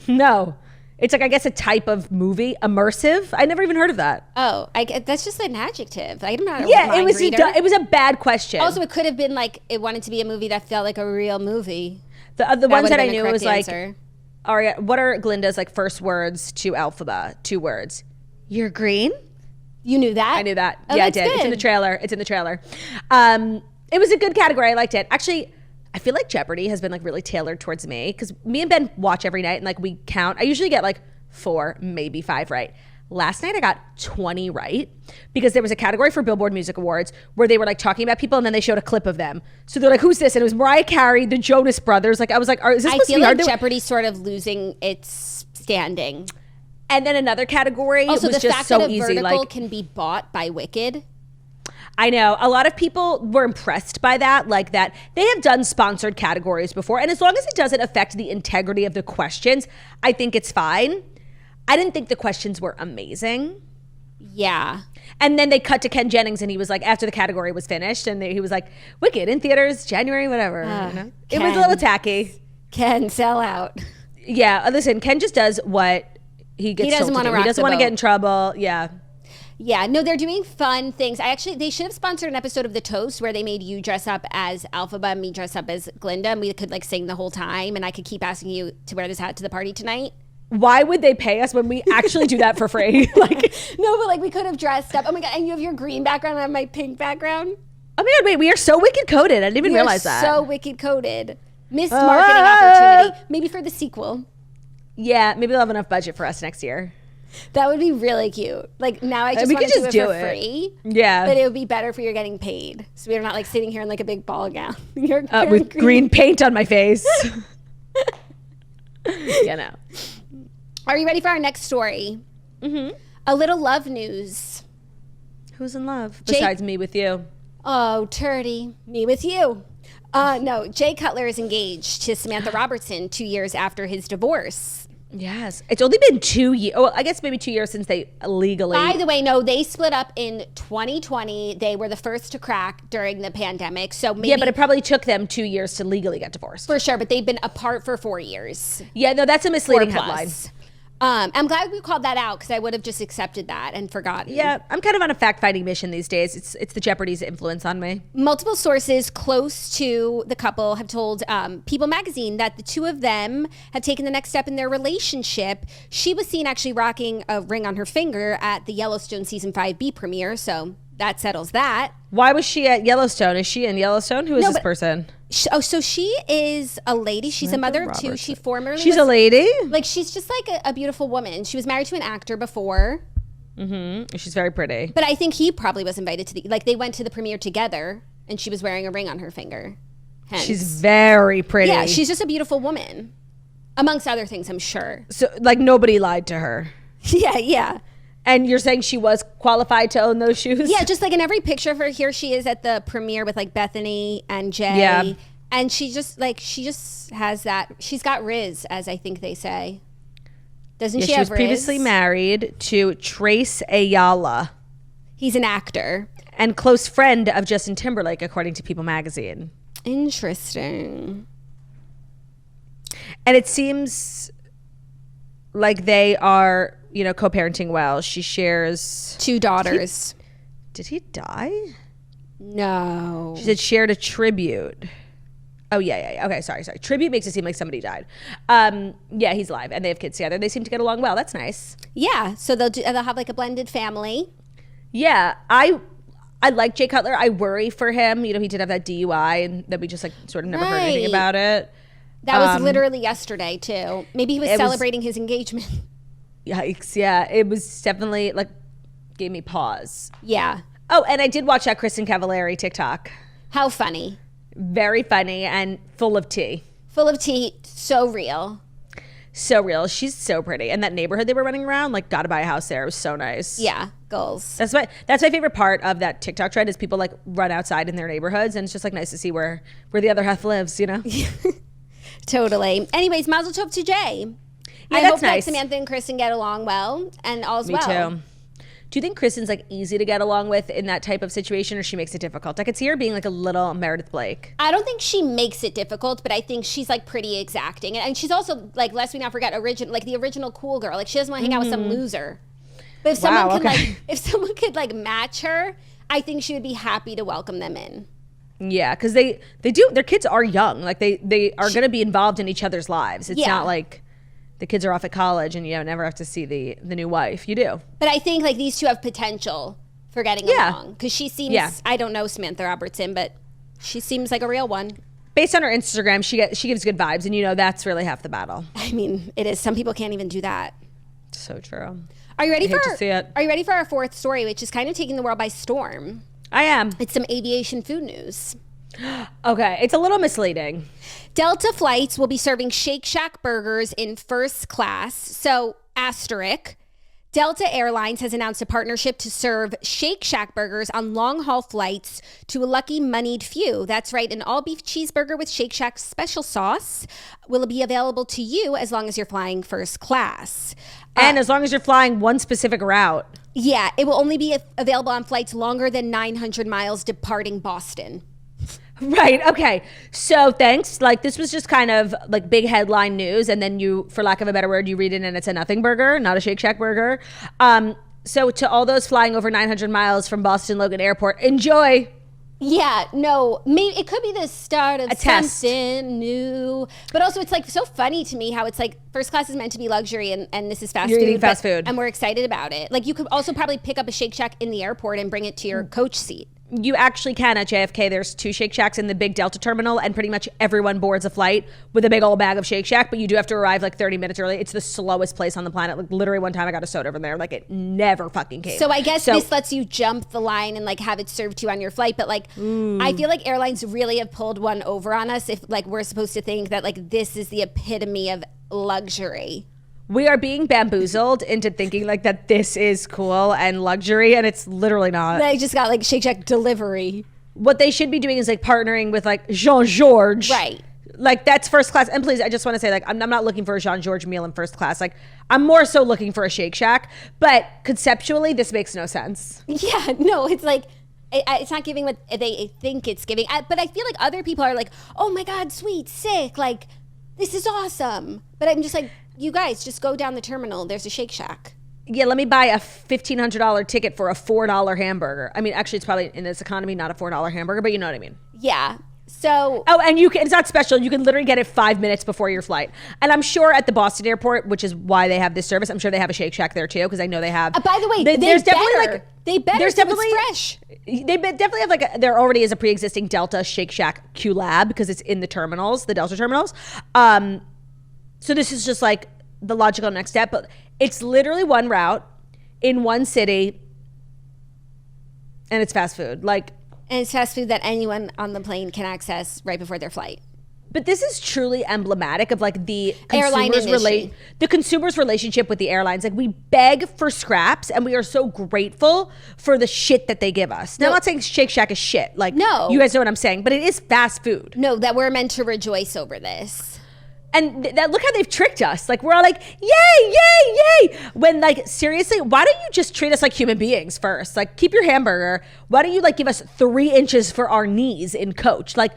No. It's like, I guess, a type of movie. Immersive? I never even heard of that. Oh, that's just an adjective. I'm not a it was a bad question. Also, it could have been like, it wanted to be a movie that felt like a real movie. The ones that I knew was answer. Like, what are Glinda's like first words to Alphaba? 2 words. You're green? You knew that? I knew that. Oh, yeah, I did. Good. It's in the trailer. It was a good category. I liked it. Actually, I feel like Jeopardy has been like really tailored towards me because me and Ben watch every night and like we count. I usually get like 4, maybe 5 right. Last night I got 20 right because there was a category for Billboard Music Awards where they were like talking about people and then they showed a clip of them. So they're like, who's this? And it was Mariah Carey, the Jonas Brothers. Like I was like, is this supposed to be hard? I feel like Jeopardy's sort of losing its standing. And then another category also, was the just fact so that a easy. vertical like can be bought by Wicked. I know. A lot of people were impressed by that, like that they have done sponsored categories before. And as long as it doesn't affect the integrity of the questions, I think it's fine. I didn't think the questions were amazing. Yeah. And then they cut to Ken Jennings and he was like, after the category was finished, and he was like, Wicked in theaters, January, whatever. It was a little tacky. Ken, sell out. Yeah. Listen, Ken just does what he gets told to do. He doesn't want to get in trouble. Yeah. Yeah, no, they're doing fun things. They should have sponsored an episode of The Toast where they made you dress up as Alphaba and me dress up as Glinda, and we could like sing the whole time, and I could keep asking you to wear this hat to the party tonight. Why would they pay us when we actually do that for free? Like, no, but like we could have dressed up. Oh my God, and you have your green background and I have my pink background. Oh my God, wait, we are so wicked coded. I didn't even realize that. So wicked coded. Missed marketing opportunity. Maybe for the sequel. Yeah, maybe they'll have enough budget for us next year. That would be really cute. Like now I just want to do it for free. Yeah. But it would be better if you're getting paid. So we're not like sitting here in like a big ball gown. You're with green paint on my face. Yeah, no. Are you ready for our next story? Mm-hmm. A little love news. Who's in love? Besides me with you. Oh, Turdy, me with you. No, Jay Cutler is engaged to Samantha Robertson 2 years after his divorce. Yes. It's only been 2 years. Oh, I guess maybe 2 years since they legally. By the way, no, they split up in 2020. They were the first to crack during the pandemic. So maybe. Yeah, but it probably took them 2 years to legally get divorced. For sure, but they've been apart for 4 years. Yeah, no, that's a misleading headline. I'm glad we called that out because I would have just accepted that and forgotten. Yeah, I'm kind of on a fact-finding mission these days. It's the Jeopardy's influence on me. Multiple sources close to the couple have told People magazine that the two of them have taken the next step in their relationship. She was seen actually rocking a ring on her finger at the Yellowstone season 5B premiere, so that settles that. Why was she at Yellowstone? Is she in Yellowstone? Who is this person? So she is a lady. She's Samantha a mother Robertson. of two. She formerly She's a lady? Like, she's just like a beautiful woman. She was married to an actor before. Mm-hmm. She's very pretty. But I think he probably was invited to they went to the premiere together, and she was wearing a ring on her finger. Hence. She's very pretty. Yeah, she's just a beautiful woman. Amongst other things, I'm sure. So, like, nobody lied to her. Yeah. And you're saying she was qualified to own those shoes? Yeah, just like in every picture of her, here she is at the premiere with like Bethany and Jay. Yeah. And she just has that. She's got Riz, as I think they say. Doesn't she have Riz? She was previously married to Trace Ayala. He's an actor. And close friend of Justin Timberlake, according to People magazine. Interesting. And it seems like they are, co-parenting well. She shares 2 daughters. Did he die? No. She said shared a tribute. Oh, yeah. Okay, sorry. Tribute makes it seem like somebody died. Yeah, he's alive, and they have kids together. They seem to get along well. That's nice. Yeah, so they'll have like a blended family. Yeah, I like Jay Cutler. I worry for him. He did have that DUI, and then we just sort of never heard anything about it. That was literally yesterday too. Maybe he was celebrating his engagement. Yikes! Yeah, it was definitely gave me pause. Yeah. Oh, and I did watch that Kristin Cavallari TikTok. How funny. Very funny and full of tea. Full of tea. So real. So real. She's so pretty. And that neighborhood they were running around, gotta buy a house there. It was so nice. Yeah, goals. That's my favorite part of that TikTok trend is people run outside in their neighborhoods, and it's just nice to see where the other half lives, Totally. Anyways, mazel tov to Jay. Yeah, I that's hope nice. that Samantha and Kristin get along well and all's well. Me too. Do you think Kristin's easy to get along with in that type of situation, or she makes it difficult? I could see her being a little Meredith Blake. I don't think she makes it difficult, but I think she's pretty exacting, and she's also lest we not forget the original cool girl. She doesn't want to hang out with some loser. But if someone could match her, I think she would be happy to welcome them in. Yeah, because they do. Their kids are young. They are going to be involved in each other's lives. It's not like the kids are off at college and never have to see the new wife. You do. But I think these two have potential for getting along. Because she seems, I don't know Samantha Robertson, but she seems like a real one. Based on her Instagram, she gives good vibes, and that's really half the battle. I mean, it is. Some people can't even do that. So true. Are you ready to see it. Are you ready for our 4th story, which is kind of taking the world by storm? I am. It's some aviation food news. Okay, it's a little misleading. Delta flights will be serving Shake Shack burgers in first class. So, asterisk, Delta Airlines has announced a partnership to serve Shake Shack burgers on long-haul flights to a lucky moneyed few. That's right, an all-beef cheeseburger with Shake Shack's special sauce will be available to you as long as you're flying first class. And as long as you're flying one specific route. Yeah, it will only be available on flights longer than 900 miles departing Boston. Right. Okay. So thanks. This was just kind of big headline news. And then you, for lack of a better word, you read it and it's a nothing burger, not a Shake Shack burger. So to all those flying over 900 miles from Boston Logan Airport, enjoy. Yeah, no, maybe it could be the start of test. Something new. But also it's so funny to me how it's first class is meant to be luxury and this is fast You're food. eating fast food. And we're excited about it. You could also probably pick up a Shake Shack in the airport and bring it to your coach seat. You actually can at JFK. There's 2 Shake Shacks in the big Delta terminal, and pretty much everyone boards a flight with a big old bag of Shake Shack, but you do have to arrive 30 minutes early. It's the slowest place on the planet. Literally one time I got a soda from there. It never fucking came. So I guess this lets you jump the line and have it served to you on your flight. But I feel like airlines really have pulled one over on us if we're supposed to think that this is the epitome of luxury. We are being bamboozled into thinking that this is cool and luxury, and it's literally not. I just got Shake Shack delivery. what they should be doing is like partnering with like Jean-Georges. Right. Like that's first class. And please, I just want to say, like, I'm not looking for a Jean-Georges meal in first class. Like, I'm more so looking for a Shake Shack. But conceptually, this makes no sense. Yeah, no, it's like, it's not giving what they think it's giving. But I feel like other people are like, oh my God, sweet, sick. Like, this is awesome. But I'm just like, you guys, just go down the terminal. There's a Shake Shack. Yeah, let me buy a $1,500 ticket for a $4 hamburger. I mean, actually, it's probably in this economy not a $4 hamburger, but you know what I mean. Yeah. So and it's not special. You can literally get it 5 minutes before your flight. And I'm sure at the Boston airport, which is why they have this service, I'm sure they have a Shake Shack there too, because I know they have. by the way, there's definitely like there's definitely fresh. They definitely have like there already is a pre-existing Delta Shake Shack Q Lab because it's in the terminals, the Delta terminals. So this is just like the logical next step, but it's literally one route in one city, and it's fast food. And it's fast food that anyone on the plane can access right before their flight. But this is truly emblematic of like the Airline consumer's relationship with the airlines. Like we beg for scraps and we are so grateful for the shit that they give us. Now, I'm not saying Shake Shack is shit. Like, no, you guys know what I'm saying, but it is fast food. No, that we're meant to rejoice over this. And look how they've tricked us. Like we're all like, yay, yay, yay. When like, seriously, why don't you just treat us like human beings first? Like keep your hamburger. Why don't you like give us 3 inches for our knees in coach? Like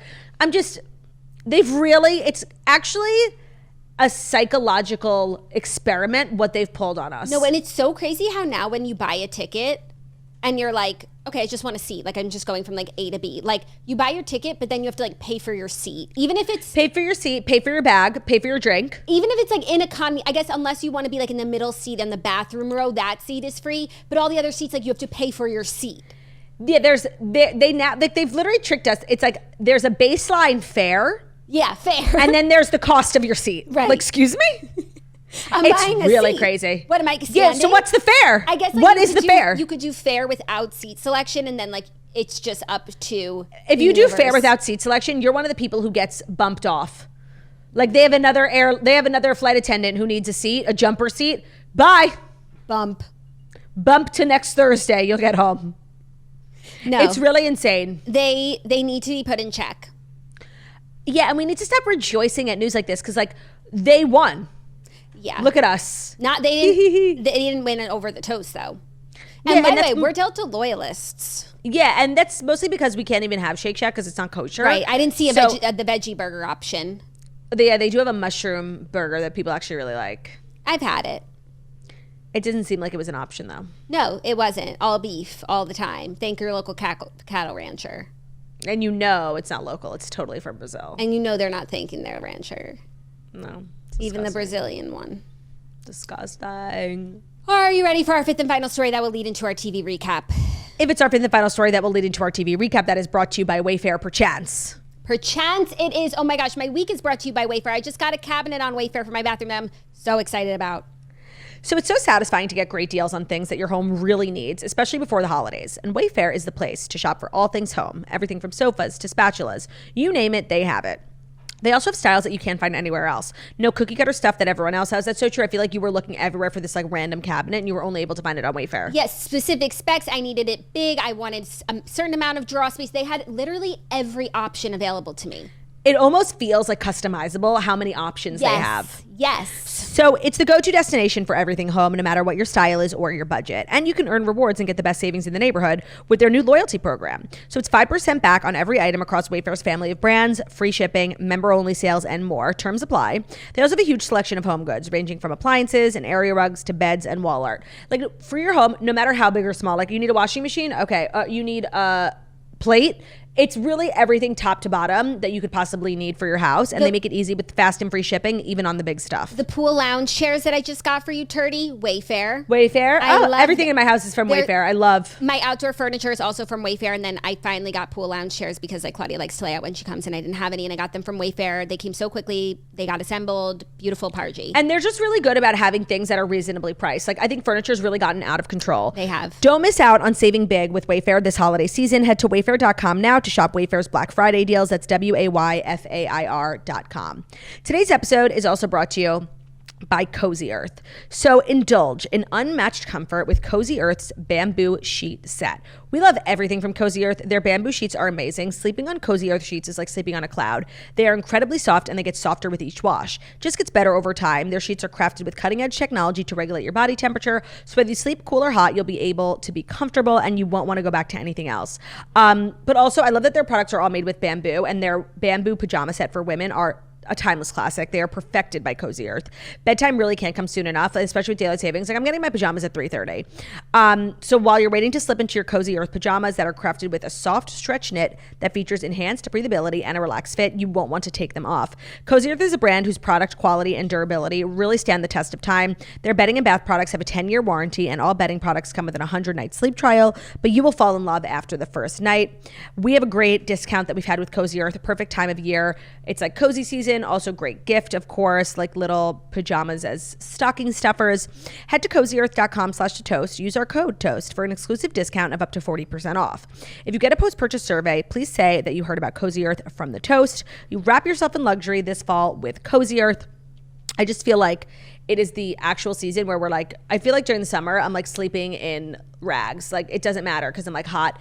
it's actually a psychological experiment what they've pulled on us. No, and it's so crazy how now when you buy a ticket and you're like, okay, I just want a seat. Like I'm just going from like A to B. Like you buy your ticket, but then you have to like pay for your seat. Even if it's pay for your seat, pay for your bag, pay for your drink. Even if it's like in economy, I guess unless you want to be like in the middle seat in the bathroom row, that seat is free. But all the other seats, like you have to pay for your seat. Yeah, they've literally tricked us. It's like there's a baseline fare. Yeah, fair. And then there's the cost of your seat. Right. Like, excuse me? It's really crazy. What am I standing? Yeah, so what's the fare? I guess like, what is the fare? You could do fare without seat selection and then like it's just up to if you do fare without seat selection, you're one of the people who gets bumped off. Like they have another flight attendant who needs a seat, a jumper seat. Bye. Bump to next Thursday. You'll get home. No. It's really insane. They need to be put in check. Yeah, and we need to stop rejoicing at news like this because like they won. Yeah. Look at us. They didn't win it over the toast though. And by the way, we're Delta loyalists. Yeah, and that's mostly because we can't even have Shake Shack because it's not kosher. Right. I didn't see the veggie burger option. They do have a mushroom burger that people actually really like. I've had it. It didn't seem like it was an option though. No, it wasn't. All beef all the time. Thank your local cattle rancher. And you know it's not local. It's totally from Brazil. And you know they're not thanking their rancher. No. Even the Brazilian one. Disgusting. Are you ready for our fifth and final story that will lead into our TV recap? If it's our fifth and final story that will lead into our TV recap, that is brought to you by Wayfair Perchance. Perchance it is. Oh my gosh, my week is brought to you by Wayfair. I just got a cabinet on Wayfair for my bathroom that I'm so excited about. So it's so satisfying to get great deals on things that your home really needs, especially before the holidays. And Wayfair is the place to shop for all things home. Everything from sofas to spatulas. You name it, they have it. They also have styles that you can't find anywhere else. No cookie cutter stuff that everyone else has. That's so true. I feel like you were looking everywhere for this like random cabinet and you were only able to find it on Wayfair. Yes, specific specs. I needed it big. I wanted a certain amount of drawer space. They had literally every option available to me. It almost feels like customizable how many options they have. Yes. So it's the go-to destination for everything home, no matter what your style is or your budget. And you can earn rewards and get the best savings in the neighborhood with their new loyalty program. So it's 5% back on every item across Wayfair's family of brands, free shipping, member-only sales, and more. Terms apply. They also have a huge selection of home goods, ranging from appliances and area rugs to beds and wall art. Like for your home, no matter how big or small, like you need a washing machine? Okay. You need a plate? It's really everything top to bottom that you could possibly need for your house. And they make it easy with fast and free shipping, even on the big stuff. The pool lounge chairs that I just got for you, Turdy, Wayfair. Wayfair? Everything in my house is from Wayfair. I love. My outdoor furniture is also from Wayfair. And then I finally got pool lounge chairs because like Claudia likes to lay out when she comes and I didn't have any. And I got them from Wayfair. They came so quickly. They got assembled. Beautiful Pargy. And they're just really good about having things that are reasonably priced. Like I think furniture's really gotten out of control. They have. Don't miss out on saving big with Wayfair this holiday season. Head to wayfair.com now to shop Wayfair's Black Friday deals. That's WAYFAIR.com. Today's episode is also brought to you by Cozy Earth. So indulge in unmatched comfort with Cozy Earth's bamboo sheet set. We love everything from Cozy Earth. Their bamboo sheets are amazing. Sleeping on Cozy Earth sheets is like sleeping on a cloud. They are incredibly soft and they get softer with each wash. Just gets better over time. Their sheets are crafted with cutting edge technology to regulate your body temperature. So whether you sleep cool or hot, you'll be able to be comfortable and you won't want to go back to anything else. But also I love that their products are all made with bamboo, and their bamboo pajama set for women are a timeless classic. They are perfected by Cozy Earth. Bedtime really can't come soon enough, especially with daylight savings. Like, I'm getting my pajamas at 3:30. So while you're waiting to slip into your Cozy Earth pajamas that are crafted with a soft stretch knit that features enhanced breathability and a relaxed fit, you won't want to take them off. Cozy Earth is a brand whose product quality and durability really stand the test of time. Their bedding and bath products have a 10-year warranty, and all bedding products come with an 100-night sleep trial, but you will fall in love after the first night. We have a great discount that we've had with Cozy Earth, a perfect time of year. It's like cozy season. Also great gift, of course, like little pajamas as stocking stuffers. Head to cozyearth.com/toast. Use our code TOAST for an exclusive discount of up to 40% off. If you get a post-purchase survey, please say that you heard about Cozy Earth from the Toast. You wrap yourself in luxury this fall with Cozy Earth. I just feel like it is the actual season where we're like, I feel like during the summer, I'm like sleeping in rags. Like, it doesn't matter because I'm like hot.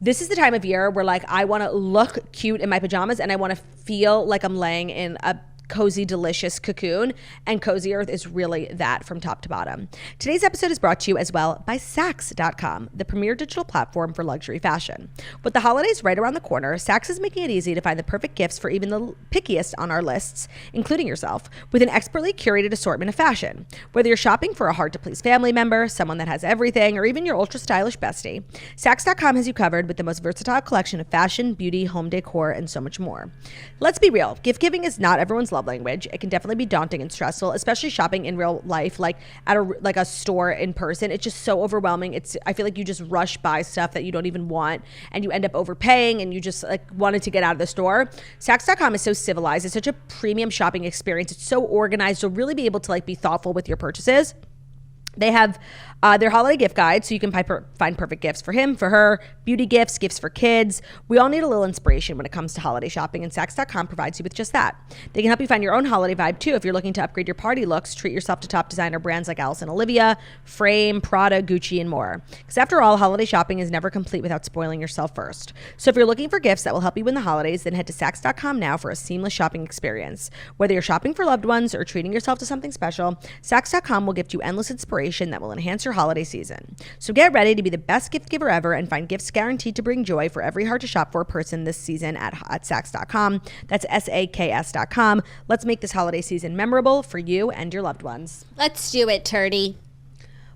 This is the time of year where like I want to look cute in my pajamas and I want to feel like I'm laying in a cozy, delicious cocoon, and Cozy Earth is really that from top to bottom. Today's episode is brought to you as well by Saks.com, the premier digital platform for luxury fashion. With the holidays right around the corner, Saks is making it easy to find the perfect gifts for even the pickiest on our lists, including yourself, with an expertly curated assortment of fashion. Whether you're shopping for a hard-to-please family member, someone that has everything, or even your ultra-stylish bestie, Saks.com has you covered with the most versatile collection of fashion, beauty, home decor, and so much more. Let's be real. Gift giving is not everyone's love language. It can definitely be daunting and stressful, especially shopping in real life, like at a store in person. It's just so overwhelming. I feel like you just rush by stuff that you don't even want, and you end up overpaying, and you just like wanted to get out of the store. Saks.com is so civilized. It's such a premium shopping experience. It's so organized. You'll really be able to like be thoughtful with your purchases. They have their holiday gift guide, so you can find perfect gifts for him, for her, beauty gifts, gifts for kids. We all need a little inspiration when it comes to holiday shopping, and Saks.com provides you with just that. They can help you find your own holiday vibe, too. If you're looking to upgrade your party looks, treat yourself to top designer brands like Alice and Olivia, Frame, Prada, Gucci, and more. Because after all, holiday shopping is never complete without spoiling yourself first. So if you're looking for gifts that will help you win the holidays, then head to Saks.com now for a seamless shopping experience. Whether you're shopping for loved ones or treating yourself to something special, Saks.com will gift you endless inspiration that will enhance your holiday season. So get ready to be the best gift giver ever and find gifts guaranteed to bring joy for every hard to shop for person this season at Saks.com. That's SAKS.com. Let's make this holiday season memorable for you and your loved ones. Let's do it, Turdy.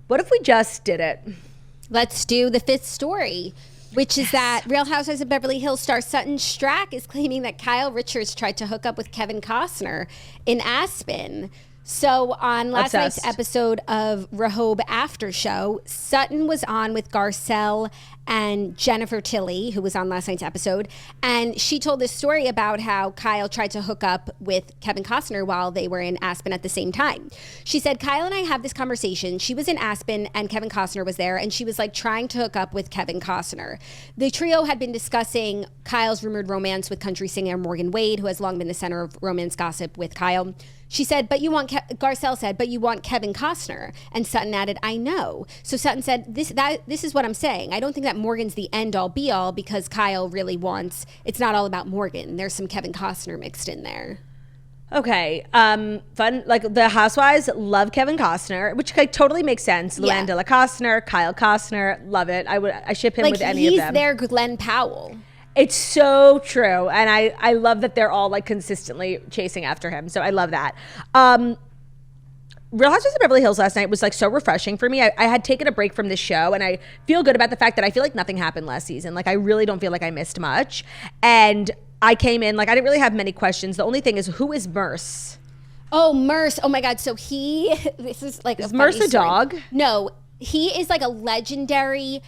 What if we just did it? Let's do the fifth story, which is that Real Housewives of Beverly Hills star Sutton Stracke is claiming that Kyle Richards tried to hook up with Kevin Costner in Aspen. So on last night's episode of RHOBH After Show, Sutton was on with Garcelle and Jennifer Tilly, who was on last night's episode, and she told this story about how Kyle tried to hook up with Kevin Costner while they were in Aspen at the same time. She said, Kyle and I have this conversation. She was in Aspen and Kevin Costner was there, and she was like trying to hook up with Kevin Costner. The trio had been discussing Kyle's rumored romance with country singer Morgan Wade, who has long been the center of romance gossip with Kyle. She said, Garcelle said, but you want Kevin Costner. And Sutton added, I know. So Sutton said, this is what I'm saying. I don't think that Morgan's the end all be all because Kyle really wants, it's not all about Morgan. There's some Kevin Costner mixed in there. Okay. Fun. Like the Housewives love Kevin Costner, which like, totally makes sense. Yeah. Luann de la Costner, Kyle Costner, love it. I ship him like, with any of them. He's their Glenn Powell. It's so true. And I love that they're all like consistently chasing after him. So I love that. Real Housewives of Beverly Hills last night was like so refreshing for me. I had taken a break from this show and I feel good about the fact that I feel like nothing happened last season. Like I really don't feel like I missed much. And I came in, like I didn't really have many questions. The only thing is, who is Merce? Oh, Merce. Oh my God. So this is like is Merce a dog? No, he is like a legendary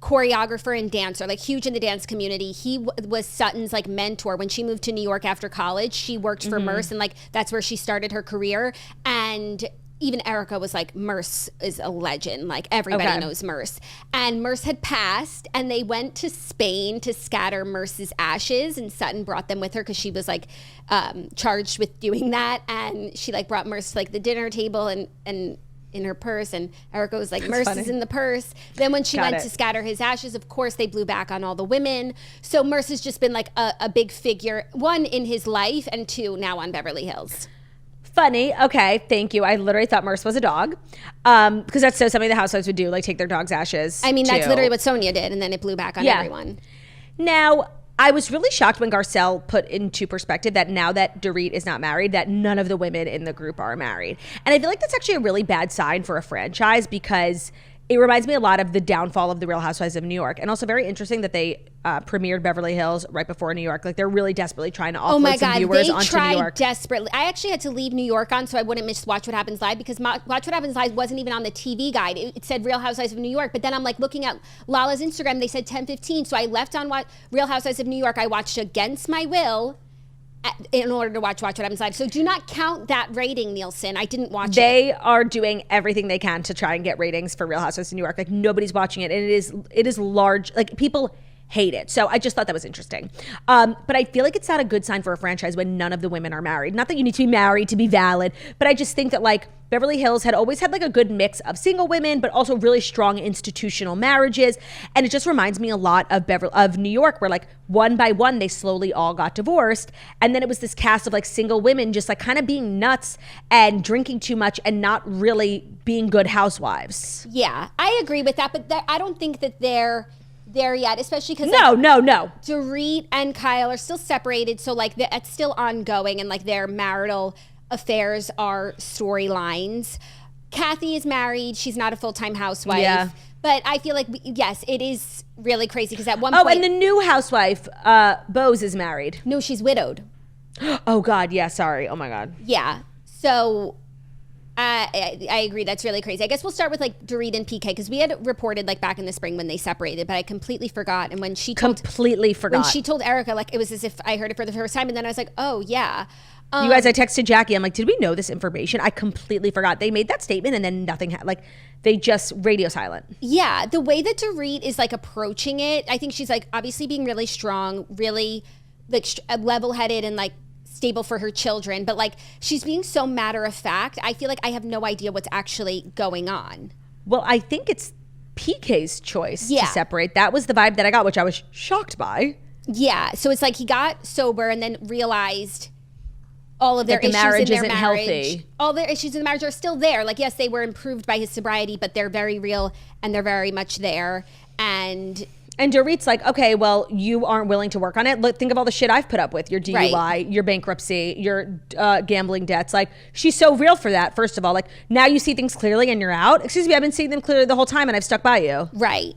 choreographer and dancer, like huge in the dance community. He was Sutton's like mentor when she moved to New York after college. She worked for Merce, and like that's where she started her career. And even Erica was like, Merce is a legend. Like everybody knows Merce. And Merce had passed and they went to Spain to scatter Merce's ashes, and Sutton brought them with her because she was like charged with doing that. And she like brought Merce to like the dinner table and in her purse, and Erica was like, Merce is in the purse. Then when she went to scatter his ashes, of course they blew back on all the women. So Merce has just been like a big figure, one in his life and two now on Beverly Hills. Funny. Okay, thank you. I literally thought Merce was a dog, because that's so something the housewives would do, like take their dog's ashes. I mean, that's literally what Sonia did, and then it blew back on everyone. Now, I was really shocked when Garcelle put into perspective that now that Dorit is not married, that none of the women in the group are married. And I feel like that's actually a really bad sign for a franchise, because it reminds me a lot of the downfall of the Real Housewives of New York. And also very interesting that they premiered Beverly Hills right before New York. Like they're really desperately trying to offload some viewers onto New York. Desperately. I actually had to leave New York on so I wouldn't miss Watch What Happens Live, because Watch What Happens Live wasn't even on the TV guide. It said Real Housewives of New York. But then I'm like looking at Lala's Instagram, they said 10:15. So I left on Real Housewives of New York. I watched against my will in order to watch What Happens Live. So do not count that rating, Nielsen. I didn't watch it. They are doing everything they can to try and get ratings for Real Housewives of New York. Like nobody's watching it. And it is large. Like people hate it. So I just thought that was interesting. But I feel like it's not a good sign for a franchise when none of the women are married. Not that you need to be married to be valid, but I just think that like Beverly Hills had always had like a good mix of single women, but also really strong institutional marriages. And it just reminds me a lot of New York, where like one by one, they slowly all got divorced. And then it was this cast of like single women just like kind of being nuts and drinking too much and not really being good housewives. Yeah, I agree with that. But I don't think that they're there yet, especially because no. Dorit and Kyle are still separated. So like it's still ongoing, and like their marital affairs are storylines. Kathy is married. She's not a full-time housewife. Yeah. But I feel like, yes, it is really crazy because at one point... Oh, and the new housewife, Bose, is married. No, she's widowed. Oh, God. Yeah, sorry. Oh, my God. Yeah. So I agree. That's really crazy. I guess we'll start with like Dorit and PK, because we had reported like back in the spring when they separated, but I completely forgot. And when she told... When she told Erica, like it was as if I heard it for the first time. And then I was like, oh, yeah. You guys, I texted Jackie. I'm like, did we know this information? I completely forgot. They made that statement and then nothing they just radio silent. Yeah, the way that Dorit is like approaching it, I think she's like obviously being really strong, really like level-headed and like stable for her children, but like she's being so matter of fact. I feel like I have no idea what's actually going on. Well, I think it's PK's choice to separate. That was the vibe that I got, which I was shocked by. Yeah, so it's like he got sober and then realized all of their issues in their marriage. Healthy. All their issues in the marriage are still there. Like, yes, they were improved by his sobriety, but they're very real and they're very much there. And Dorit's like, okay, well, you aren't willing to work on it. Look, think of all the shit I've put up with. Your DUI, your bankruptcy, your gambling debts. Like, she's so real for that, first of all. Like, now you see things clearly and you're out. Excuse me, I've been seeing them clearly the whole time and I've stuck by you. Right.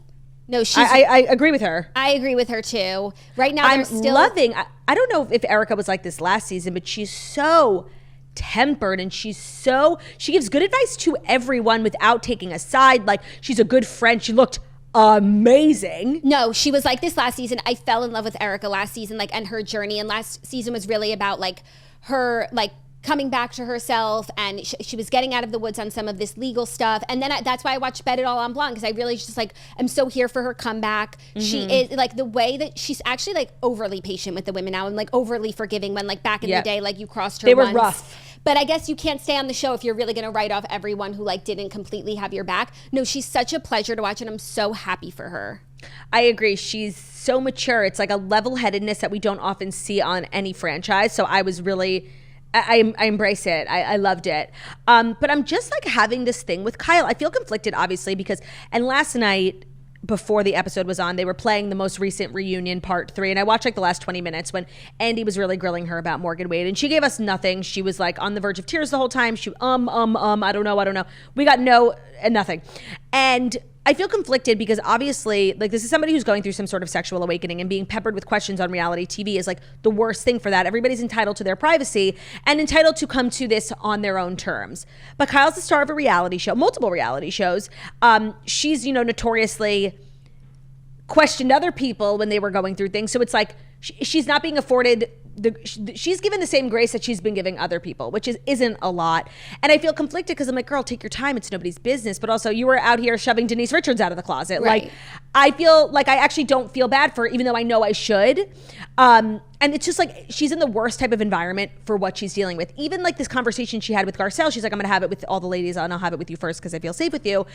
No, I agree with her. I agree with her too. Right now, I'm still loving. I don't know if Erica was like this last season, but she's so tempered and she gives good advice to everyone without taking a side. Like she's a good friend. She looked amazing. No, she was like this last season. I fell in love with Erica last season, like, and her journey. And last season was really about like her like coming back to herself, and she was getting out of the woods on some of this legal stuff. And then that's why I watched Bet It All on Blonde, because I really just like I'm so here for her comeback. Mm-hmm. She is like the way that she's actually like overly patient with the women now and like overly forgiving, when like back in the day, like you crossed her. They were rough. But I guess you can't stay on the show if you're really going to write off everyone who like didn't completely have your back. No, she's such a pleasure to watch, and I'm so happy for her. I agree. She's so mature. It's like a level-headedness that we don't often see on any franchise. So I was really... I embrace it. I loved it. But I'm just like having this thing with Kyle. I feel conflicted, obviously, because, and last night before the episode was on, they were playing the most recent reunion part 3. And I watched like the last 20 minutes when Andy was really grilling her about Morgan Wade, and she gave us nothing. She was like on the verge of tears the whole time. She, I don't know. We got nothing. And I feel conflicted because obviously, like, this is somebody who's going through some sort of sexual awakening, and being peppered with questions on reality TV is like the worst thing for that. Everybody's entitled to their privacy and entitled to come to this on their own terms. But Kyle's the star of a reality show, multiple reality shows. She's, notoriously questioned other people when they were going through things. So it's like she's not being afforded she's given the same grace that she's been giving other people, which isn't a lot. And I feel conflicted because I'm like, girl, take your time. It's nobody's business. But also, you were out here shoving Denise Richards out of the closet. Right. Like, I feel like I actually don't feel bad for her, even though I know I should. And it's just like she's in the worst type of environment for what she's dealing with. Even like this conversation she had with Garcelle, she's like, I'm going to have it with all the ladies and I'll have it with you first because I feel safe with you.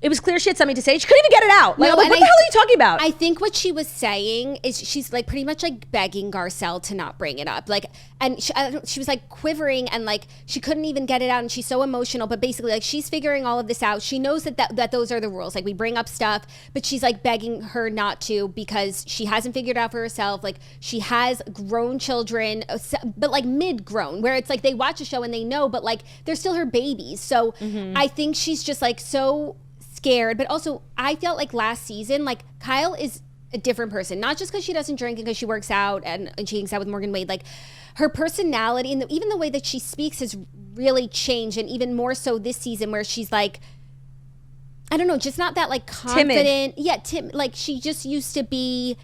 It was clear she had something to say. She couldn't even get it out. Like, No, what the and hell are you talking about? I think what she was saying is she's like pretty much like begging Garcelle to not bring it up. Like, and she was like quivering and like she couldn't even get it out, and she's so emotional. But basically, like she's figuring all of this out. She knows that those are the rules. Like we bring up stuff, but she's like begging her not to because she hasn't figured it out for herself. Like she has grown children, but like mid-grown, where it's like they watch a show and they know, but like they're still her babies. So I think she's just like so scared. But also I felt like last season, like Kyle is a different person, not just because she doesn't drink and because she works out and she hangs out with Morgan Wade. Like her personality and even the way that she speaks has really changed, and even more so this season where she's like, I don't know, just not that like confident. Timid. Like she just used to be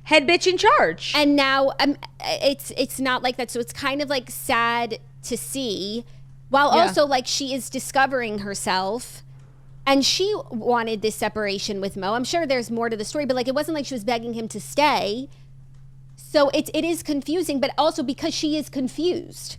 head bitch in charge, and now it's not like that. So it's kind of like sad to see, while also like she is discovering herself. And she wanted this separation with Mo. I'm sure there's more to the story, but like it wasn't like she was begging him to stay. So it is confusing, but also because she is confused.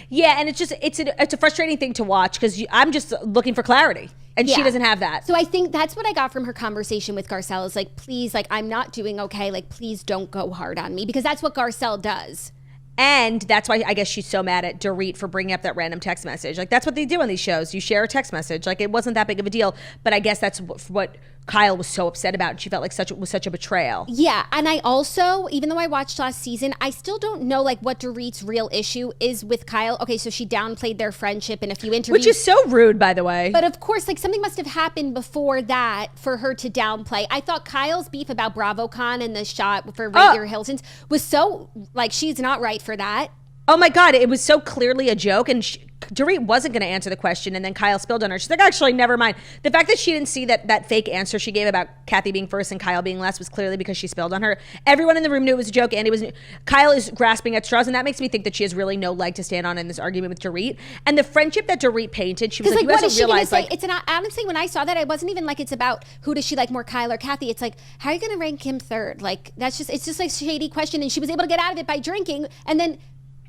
Yeah, and it's a frustrating thing to watch because I'm just looking for clarity, and she doesn't have that. So I think that's what I got from her conversation with Garcelle is like, please, like I'm not doing okay. Like please don't go hard on me, because that's what Garcelle does. And that's why I guess she's so mad at Dorit for bringing up that random text message. Like, that's what they do on these shows. You share a text message. Like, it wasn't that big of a deal. But I guess that's what Kyle was so upset about. And she felt like was such a betrayal. Yeah. And I also, even though I watched last season, I still don't know, like, what Dorit's real issue is with Kyle. Okay, so she downplayed their friendship in a few interviews. Which is so rude, by the way. But, of course, like, something must have happened before that for her to downplay. I thought Kyle's beef about BravoCon and the shot for Radier Hilton's was so, like, she's not right for that. Oh my God, it was so clearly a joke, and Dorit wasn't going to answer the question, and then Kyle spilled on her. She's like, actually, never mind. The fact that she didn't see that fake answer she gave about Kathy being first and Kyle being last was clearly because she spilled on her. Everyone in the room knew it was a joke, and Kyle is grasping at straws, and that makes me think that she has really no leg to stand on in this argument with Dorit. And the friendship that Dorit painted, she was like, you what guys is don't she realize, gonna say? It's an honestly, when I saw that, it wasn't even like it's about who does she like more, Kyle or Kathy. It's like, how are you going to rank him third? Like, it's just like a shady question, and she was able to get out of it by drinking, and then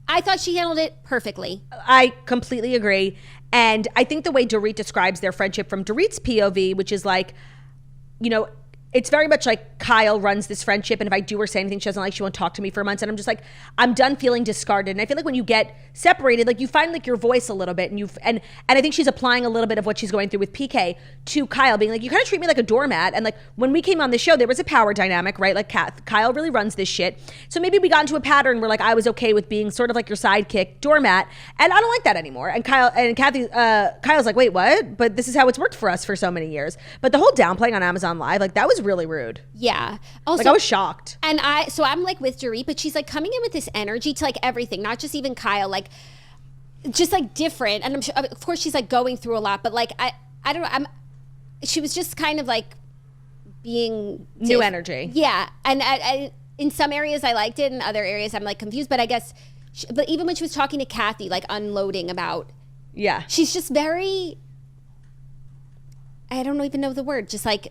I thought she handled it perfectly. I completely agree. And I think the way Dorit describes their friendship from Dorit's POV, which is like, you know, it's very much like Kyle runs this friendship, and if I do or say anything she doesn't like, she won't talk to me for months. And I'm just like, I'm done feeling discarded. And I feel like when you get separated, like you find like your voice a little bit, and I think she's applying a little bit of what she's going through with PK to Kyle, being like, you kind of treat me like a doormat. And like when we came on the show, there was a power dynamic, right? Like Kyle really runs this shit. So maybe we got into a pattern where like I was okay with being sort of like your sidekick doormat, and I don't like that anymore. And Kyle's like, wait, what? But this is how it's worked for us for so many years. But the whole downplaying on Amazon Live, like that was really rude. Yeah. Also, like I was shocked. And I'm like with Dorit, but she's like coming in with this energy to like everything, not just even Kyle, like just like different. And I'm sure, of course, she's like going through a lot, but like I don't know. She was just kind of like being new energy. Yeah. And I in some areas I liked it, in other areas I'm like confused. But I guess, but even when she was talking to Kathy, like unloading about, she's just very, I don't even know the word, just like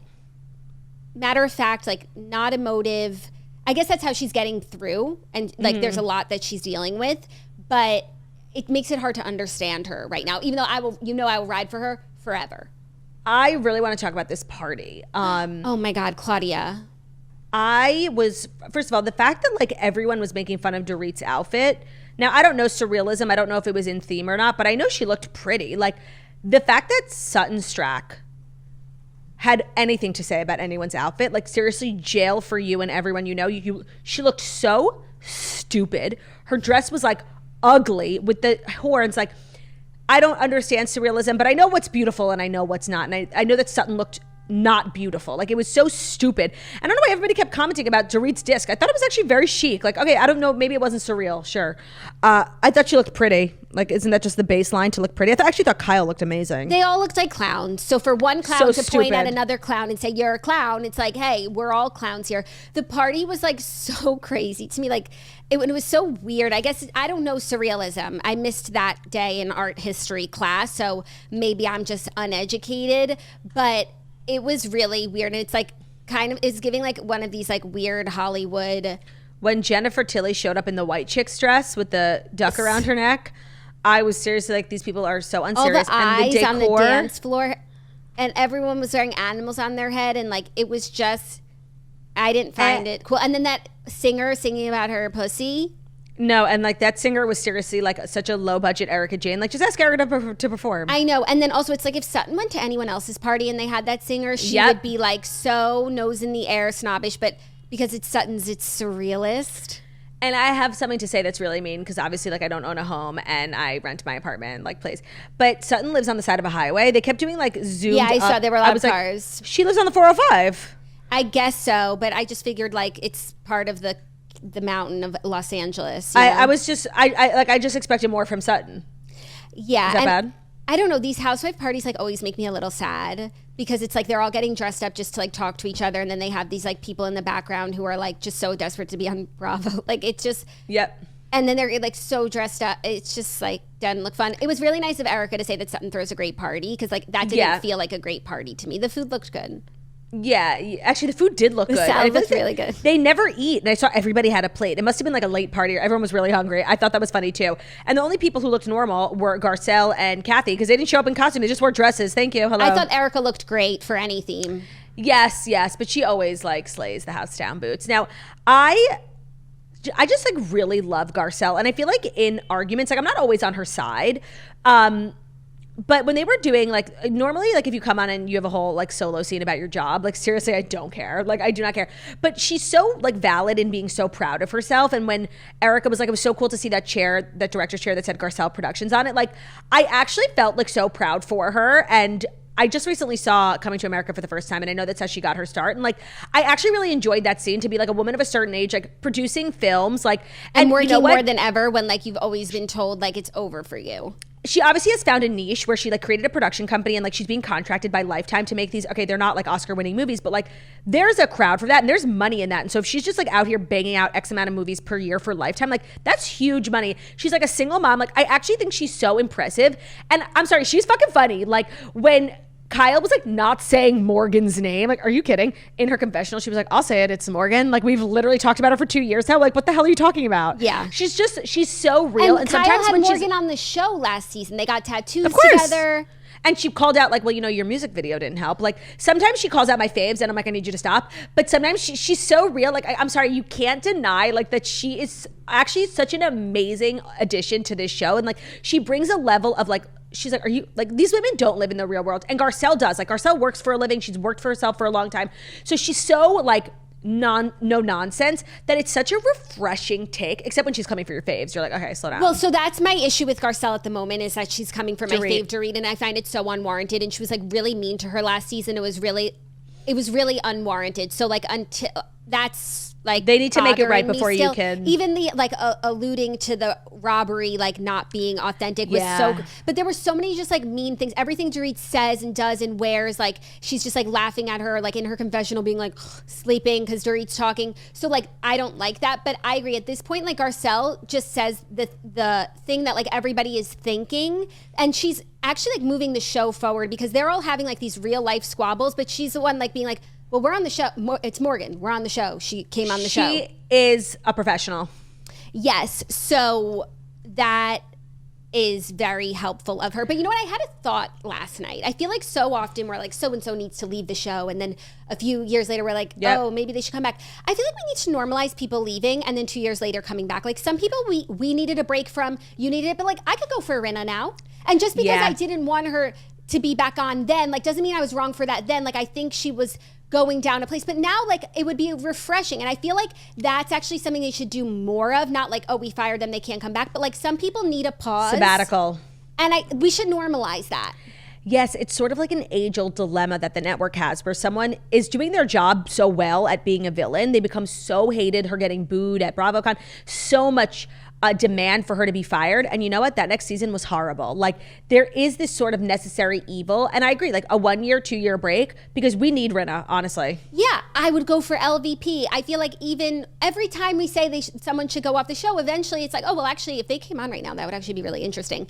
matter of fact, like not emotive. I guess that's how she's getting through, and like there's a lot that she's dealing with, but it makes it hard to understand her right now, even though I will ride for her forever. I really want to talk about this party. Oh my God, Claudia. First of all, the fact that like everyone was making fun of Dorit's outfit. Now, I don't know surrealism. I don't know if it was in theme or not, but I know she looked pretty. Like the fact that Sutton Stracke had anything to say about anyone's outfit, like seriously, jail for you and everyone you know. She looked so stupid. Her dress was like ugly with the horns. Like, I don't understand surrealism, but I know what's beautiful and I know what's not. And I know that Sutton looked not beautiful. Like, it was so stupid. I don't know why everybody kept commenting about Dorit's disc. I thought it was actually very chic. Like, okay, I don't know, maybe it wasn't surreal, sure. I thought she looked pretty. Like, isn't that just the baseline to look pretty? I actually thought Kyle looked amazing. They all looked like clowns. So for one clown to point at stupid. another clown and say, you're a clown, it's like, hey, we're all clowns here. The party was like so crazy to me. Like, it was so weird. I guess, I don't know surrealism. I missed that day in art history class, so maybe I'm just uneducated, but it was really weird. And it's like, kind of, it's giving like one of these like weird Hollywood. When Jennifer Tilly showed up in the white chick's dress with the duck around her neck, I was seriously like, these people are so unserious. All the eyes and the on the dance floor, and everyone was wearing animals on their head, and like, it was just, I didn't find it cool. And then that singer singing about her pussy. No, and like that singer was seriously like such a low budget Erica Jane. Like, just ask Erica to perform. I know. And then also, it's like if Sutton went to anyone else's party and they had that singer, she would be like so nose in the air, snobbish. But because it's Sutton's, it's surrealist. And I have something to say that's really mean, because obviously, like, I don't own a home and I rent my apartment, like, place. But Sutton lives on the side of a highway. They kept doing like zoomed. Yeah, I saw there were a lot of like, cars. she lives on the 405. I guess so, but I just figured like it's part of the mountain of Los Angeles. You know? I just expected more from Sutton. Yeah. Is that bad? I don't know. These housewife parties like always make me a little sad, because it's like they're all getting dressed up just to like talk to each other, and then they have these like people in the background who are like just so desperate to be on Bravo. Like, it's just. Yep. And then they're like so dressed up. It's just like doesn't look fun. It was really nice of Erica to say that Sutton throws a great party, because like that didn't feel like a great party to me. The food looked good. Yeah, actually, the food did look good. The salad looked really good. They never eat, and I saw everybody had a plate. It must have been like a late party. Everyone was really hungry. I thought that was funny too. And the only people who looked normal were Garcelle and Kathy, because they didn't show up in costume. They just wore dresses. Thank you. Hello. I thought Erica looked great for any theme. Yes, but she always like slays the house down boots. Now, I just like really love Garcelle, and I feel like in arguments, like I'm not always on her side. But when they were doing like, normally, like if you come on and you have a whole like solo scene about your job, like seriously, I don't care. Like, I do not care. But she's so like valid in being so proud of herself. And when Erica was like, it was so cool to see that chair, that director's chair that said Garcelle Productions on it. Like, I actually felt like so proud for her. And I just recently saw Coming to America for the first time, and I know that's how she got her start. And like, I actually really enjoyed that scene, to be like a woman of a certain age, like producing films, like, and working you know more than ever, when like you've always been told like it's over for you. She obviously has found a niche where she like created a production company, and like she's being contracted by Lifetime to make these, okay, they're not like Oscar winning movies, but like there's a crowd for that, and there's money in that. And so if she's just like out here banging out X amount of movies per year for Lifetime, like that's huge money. She's like a single mom. Like, I actually think she's so impressive. And I'm sorry, she's fucking funny. Like, when Kyle was like not saying Morgan's name, like, are you kidding? In her confessional, she was like, I'll say it, it's Morgan. Like, we've literally talked about her for 2 years now. Like, what the hell are you talking about? Yeah. She's so real. And Kyle sometimes had when Morgan on the show last season. They got tattoos of course together. And she called out like, well, you know, your music video didn't help. Like, sometimes she calls out my faves, and I'm like, I need you to stop. But sometimes she's so real. Like, I'm sorry, you can't deny like that she is actually such an amazing addition to this show. And like, she brings a level of like, she's like, are you like, these women don't live in the real world, and Garcelle does. Like, Garcelle works for a living. She's worked for herself for a long time, so she's so like no nonsense that it's such a refreshing take. Except when she's coming for your faves, you're like, okay, slow down. Well, so that's my issue with Garcelle at the moment, is that she's coming for my Dorit. fave Dorit, and I find it so unwarranted. And she was like really mean to her last season. It was really unwarranted. So like, until that's like, they need to make it right bothering me before still. you can. Even the like alluding to the robbery like not being authentic was so. But there were so many just like mean things. Everything Dorit says and does and wears, like she's just like laughing at her, like in her confessional, being like sleeping because Dorit's talking. So like, I don't like that. But I agree, at this point, like Garcelle just says the thing that like everybody is thinking, and she's actually like moving the show forward, because they're all having like these real life squabbles, but she's the one like being like, well, we're on the show. It's Morgan. We're on the show. She came on the show. She is a professional. Yes. So that is very helpful of her. But you know what? I had a thought last night. I feel like so often we're like, so-and-so needs to leave the show. And then a few years later, we're like, oh, maybe they should come back. I feel like we need to normalize people leaving and then 2 years later coming back. Like, some people we needed a break from, you needed it. But like, I could go for Rinna now. And just because I didn't want her to be back on then, like, doesn't mean I was wrong for that then. Like, I think she was going down a place, but now like it would be refreshing, and I feel like that's actually something they should do more of. Not like, oh, we fired them, they can't come back, but like some people need a pause, sabbatical, and we should normalize that. Yes, it's sort of like an age-old dilemma that the network has where someone is doing their job so well at being a villain. They become so hated, her getting booed at BravoCon, so much demand for her to be fired. And you know what? That next season was horrible. Like, there is this sort of necessary evil. And I agree, like a 1 year, 2 year break, because we need Rinna, honestly. Yeah, I would go for LVP. I feel like even every time we say someone should go off the show, eventually it's like, oh, well, actually, if they came on right now, that would actually be really interesting.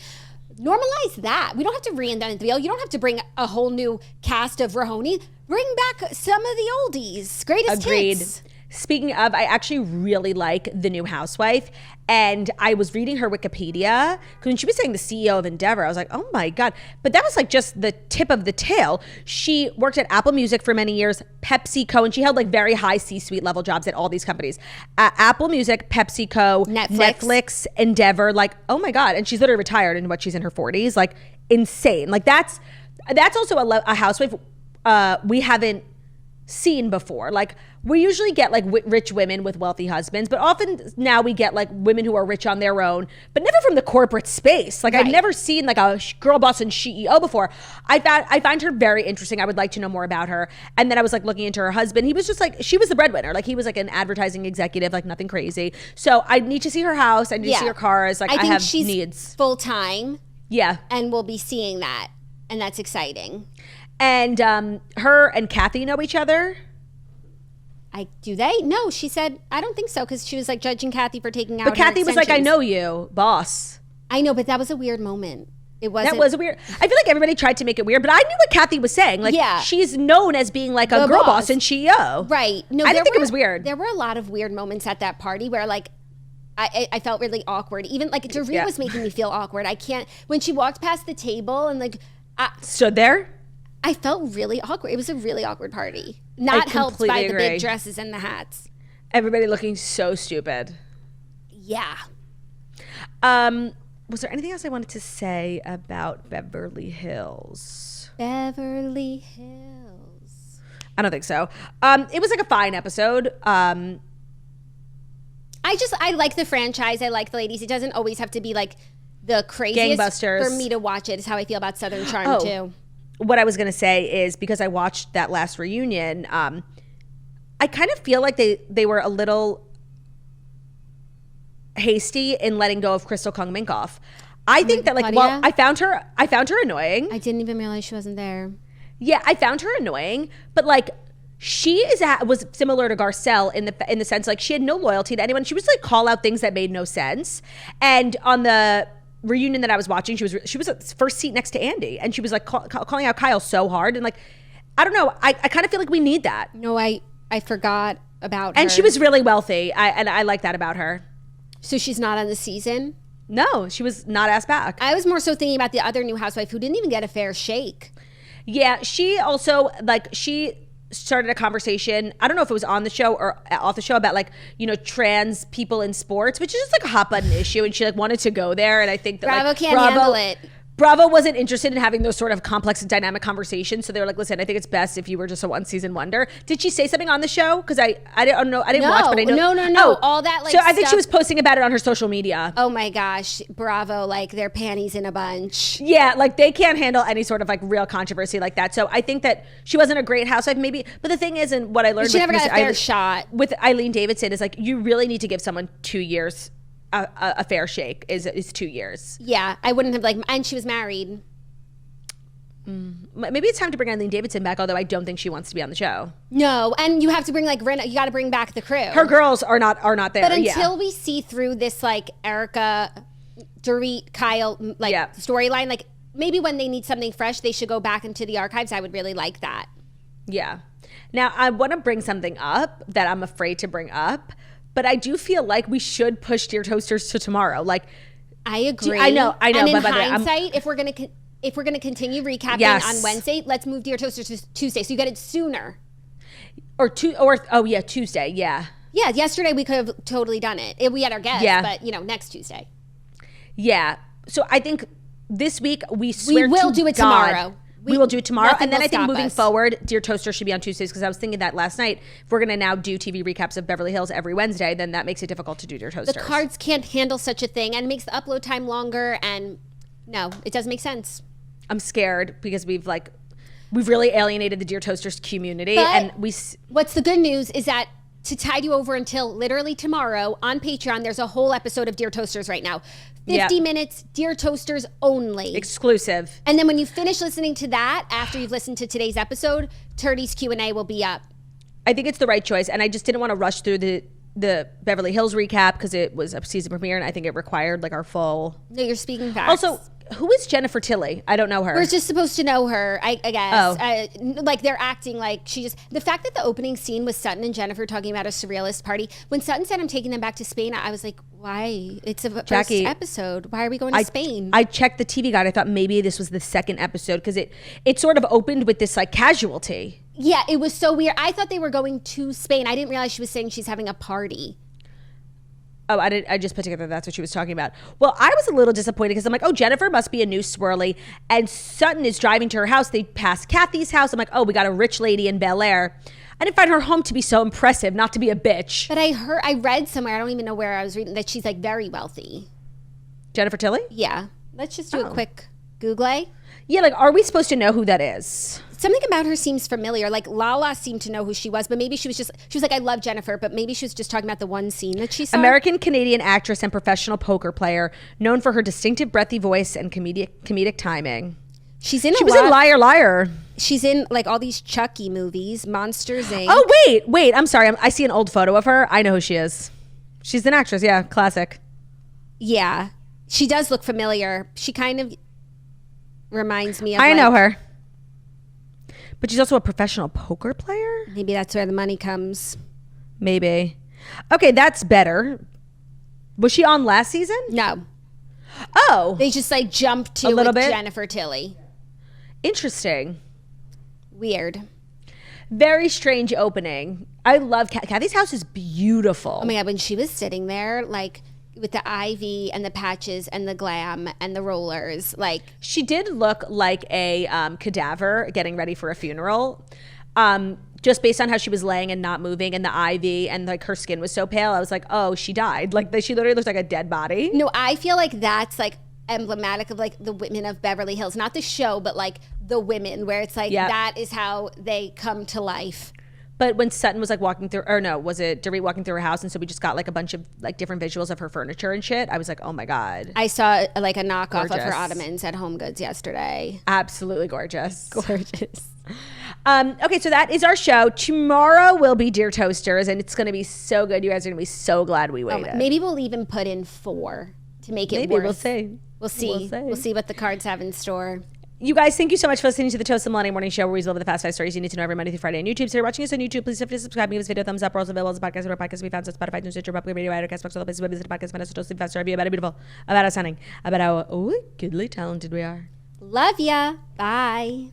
Normalize that. We don't have to reinvent the wheel. You don't have to bring a whole new cast of Rahoni. Bring back some of the oldies. Greatest hits. Speaking of, I actually really like the new housewife. And I was reading her Wikipedia because when she was saying the CEO of Endeavor, I was like, oh my God. But that was like just the tip of the tail. She worked at Apple Music for many years, PepsiCo, and she held like very high C-suite level jobs at all these companies. Apple Music, PepsiCo, Netflix, Endeavor, like, oh my God. And she's literally retired in what, she's in her 40s, like insane. Like that's also a housewife we haven't seen before. Like, we usually get like rich women with wealthy husbands, but often now we get like women who are rich on their own, but never from the corporate space. Like, right. I've never seen like a girl boss and CEO before. I find her very interesting. I would like to know more about her. And then I was like looking into her husband. He was just like, she was the breadwinner. Like, he was like an advertising executive, like nothing crazy. So I need to see her house. I need to see her cars. Like, I have she's needs. Full time. Yeah. And we'll be seeing that. And that's exciting. And her and Kathy know each other. Do they? No, she said, I don't think so, because she was like judging Kathy for taking out But Kathy was like, I know you, boss. I know, but that was a weird moment. It wasn't. That was weird. I feel like everybody tried to make it weird, but I knew what Kathy was saying. Like, she's known as being like a girl boss and CEO. Right. No, I didn't think it was weird. There were a lot of weird moments at that party where like, I felt really awkward. Even like Dorit was making me feel awkward. I can't, when she walked past the table and like. Stood there? I felt really awkward. It was a really awkward party. Not helped by the big dresses and the hats. Everybody looking so stupid. Yeah. Was there anything else I wanted to say about Beverly Hills? Beverly Hills. I don't think so. It was like a fine episode. I like the franchise. I like the ladies. It doesn't always have to be like the craziest gangbusters for me to watch it. Is how I feel about Southern Charm too. What I was going to say is, because I watched that last reunion, I kind of feel like they were a little hasty in letting go of Crystal Kung Minkoff. I think that, like, Claudia? well, I found her annoying. I didn't even realize she wasn't there. Yeah, I found her annoying, but like, she was similar to Garcelle in the sense, like, she had no loyalty to anyone. She was like call out things that made no sense. And on the reunion that I was watching, she was at first seat next to Andy, and she was like calling out Kyle so hard, and like, I don't know, I kind of feel like we need that. No, I forgot about her. And she was really wealthy, and I like that about her. So she's not on the season? No, she was not asked back. I was more so thinking about the other new housewife who didn't even get a fair shake. Yeah, she also, like, she started a conversation, I don't know if it was on the show or off the show, about like, you know, trans people in sports, which is just like a hot button issue, and she like wanted to go there, and I think that Bravo can't handle it. Bravo wasn't interested in having those sort of complex and dynamic conversations, so they were like, listen, I think it's best if you were just a one season wonder. Did she say something on the show? Because I didn't know, I didn't watch, but I know. No, all that like so I think stuff. she was posting about it on her social media. Oh my gosh, Bravo, like their panties in a bunch. Yeah, like they can't handle any sort of like real controversy like that. So I think that she wasn't a great housewife, maybe. But the thing is, and what I learned, she never got a fair shot with Eileen Davidson, is like, you really need to give someone 2 years a fair shake. Is 2 years. Yeah, I wouldn't have and she was married. Maybe it's time to bring Eileen Davidson back, although I don't think she wants to be on the show. No, and you have to bring like Rinna, you got to bring back the crew. Her girls are not there. But until we see through this like Erica, Dorit, Kyle like storyline, like maybe when they need something fresh, they should go back into the archives. I would really like that. Yeah. Now I want to bring something up that I'm afraid to bring up, but I do feel like we should push Dear Toasters to tomorrow. Like, I agree. I know. And in hindsight, if we're gonna continue recapping on Wednesday, let's move Dear Toasters to Tuesday, so you get it sooner. Tuesday, yeah. Yeah, yesterday we could have totally done it. We had our guests, but next Tuesday. Yeah. So I think this week we will do it tomorrow. We will do it tomorrow, and then I think moving us. forward, Dear Toaster should be on Tuesdays, because I was thinking that last night. If we're going to now do TV recaps of Beverly Hills every Wednesday, then that makes it difficult to do Dear Toasters. The cards can't handle such a thing, and it makes the upload time longer, and no, it doesn't make sense. I'm scared because we've really alienated the Dear Toasters community. But And what's the good news is that to tide you over until literally tomorrow on Patreon, there's a whole episode of Dear Toasters right now. 50 minutes, Dear Toasters only. Exclusive. And then when you finish listening to that, after you've listened to today's episode, Turdy's Q&A will be up. I think it's the right choice. And I just didn't want to rush through the Beverly Hills recap because it was a season premiere and I think it required our full... No, you're speaking facts. Also, who is Jennifer Tilly? I don't know her. We're just supposed to know her, I guess. Oh. They're acting like she just... The fact that the opening scene was Sutton and Jennifer talking about a surrealist party. When Sutton said, I'm taking them back to Spain, I was like, why? It's a first episode. Why are we going to Spain? I checked the TV guide. I thought maybe this was the second episode because it sort of opened with this casualty. Yeah, it was so weird. I thought they were going to Spain. I didn't realize she was saying she's having a party. Oh, I just put together that's what she was talking about. Well, I was a little disappointed because I'm like, oh, Jennifer must be a new swirly. And Sutton is driving to her house. They pass Kathy's house. I'm like, oh, we got a rich lady in Bel Air. I didn't find her home to be so impressive, not to be a bitch. But I read somewhere, I don't even know where I was reading, that she's very wealthy. Jennifer Tilly? Yeah. Let's just do a quick Google. Yeah, are we supposed to know who that is? Something about her seems familiar. Lala seemed to know who she was, but maybe she was like, I love Jennifer, but maybe she was just talking about the one scene that she saw. American-Canadian actress and professional poker player, known for her distinctive breathy voice and comedic timing. She was in Liar Liar. She's in all these Chucky movies, Monsters Inc. Oh, wait. I'm sorry. I see an old photo of her. I know who she is. She's an actress. Yeah, classic. Yeah. She does look familiar. She kind of reminds me of I know her. But she's also a professional poker player? Maybe that's where the money comes. Maybe. Okay, that's better. Was she on last season? No. Oh. They just jumped to a little bit? Jennifer Tilly. Interesting. Weird. Very strange opening. I love Kathy's house is beautiful. Oh my God, when she was sitting there, with the ivy and the patches and the glam and the rollers, she did look like a cadaver getting ready for a funeral. Just based on how she was laying and not moving and the ivy and her skin was so pale, I was like, oh, she died. She literally looks like a dead body. No, I feel like that's emblematic of the women of Beverly Hills, not the show, but the women, where it's that is how they come to life. But when Sutton was walking through, or no, was it Dorit walking through her house? And so we just got a bunch of different visuals of her furniture and shit. I was like, oh my God. I saw a knockoff of her ottomans at Home Goods yesterday. Absolutely gorgeous. Gorgeous. Okay, so that is our show. Tomorrow will be Dear Toasters, and it's going to be so good. You guys are going to be so glad we waited. Maybe we'll even put in 4 to make it worth. Maybe we'll see. We'll see. We'll see what the cards have in store. You guys, thank you so much for listening to the Toast the Millennial Morning Show, where we deliver the fast 5 stories you need to know every Monday through Friday on YouTube. So if you're watching us on YouTube, please feel free to subscribe, give this video a thumbs up. We're also available as a podcast, where podcasts we found on Spotify, iTunes, Stitcher, Public Radio, Castbox, all the places where visit the podcast, Mendes, Toast, faster review about how beautiful, about how stunning, about how goodly talented we are. Love ya. Bye.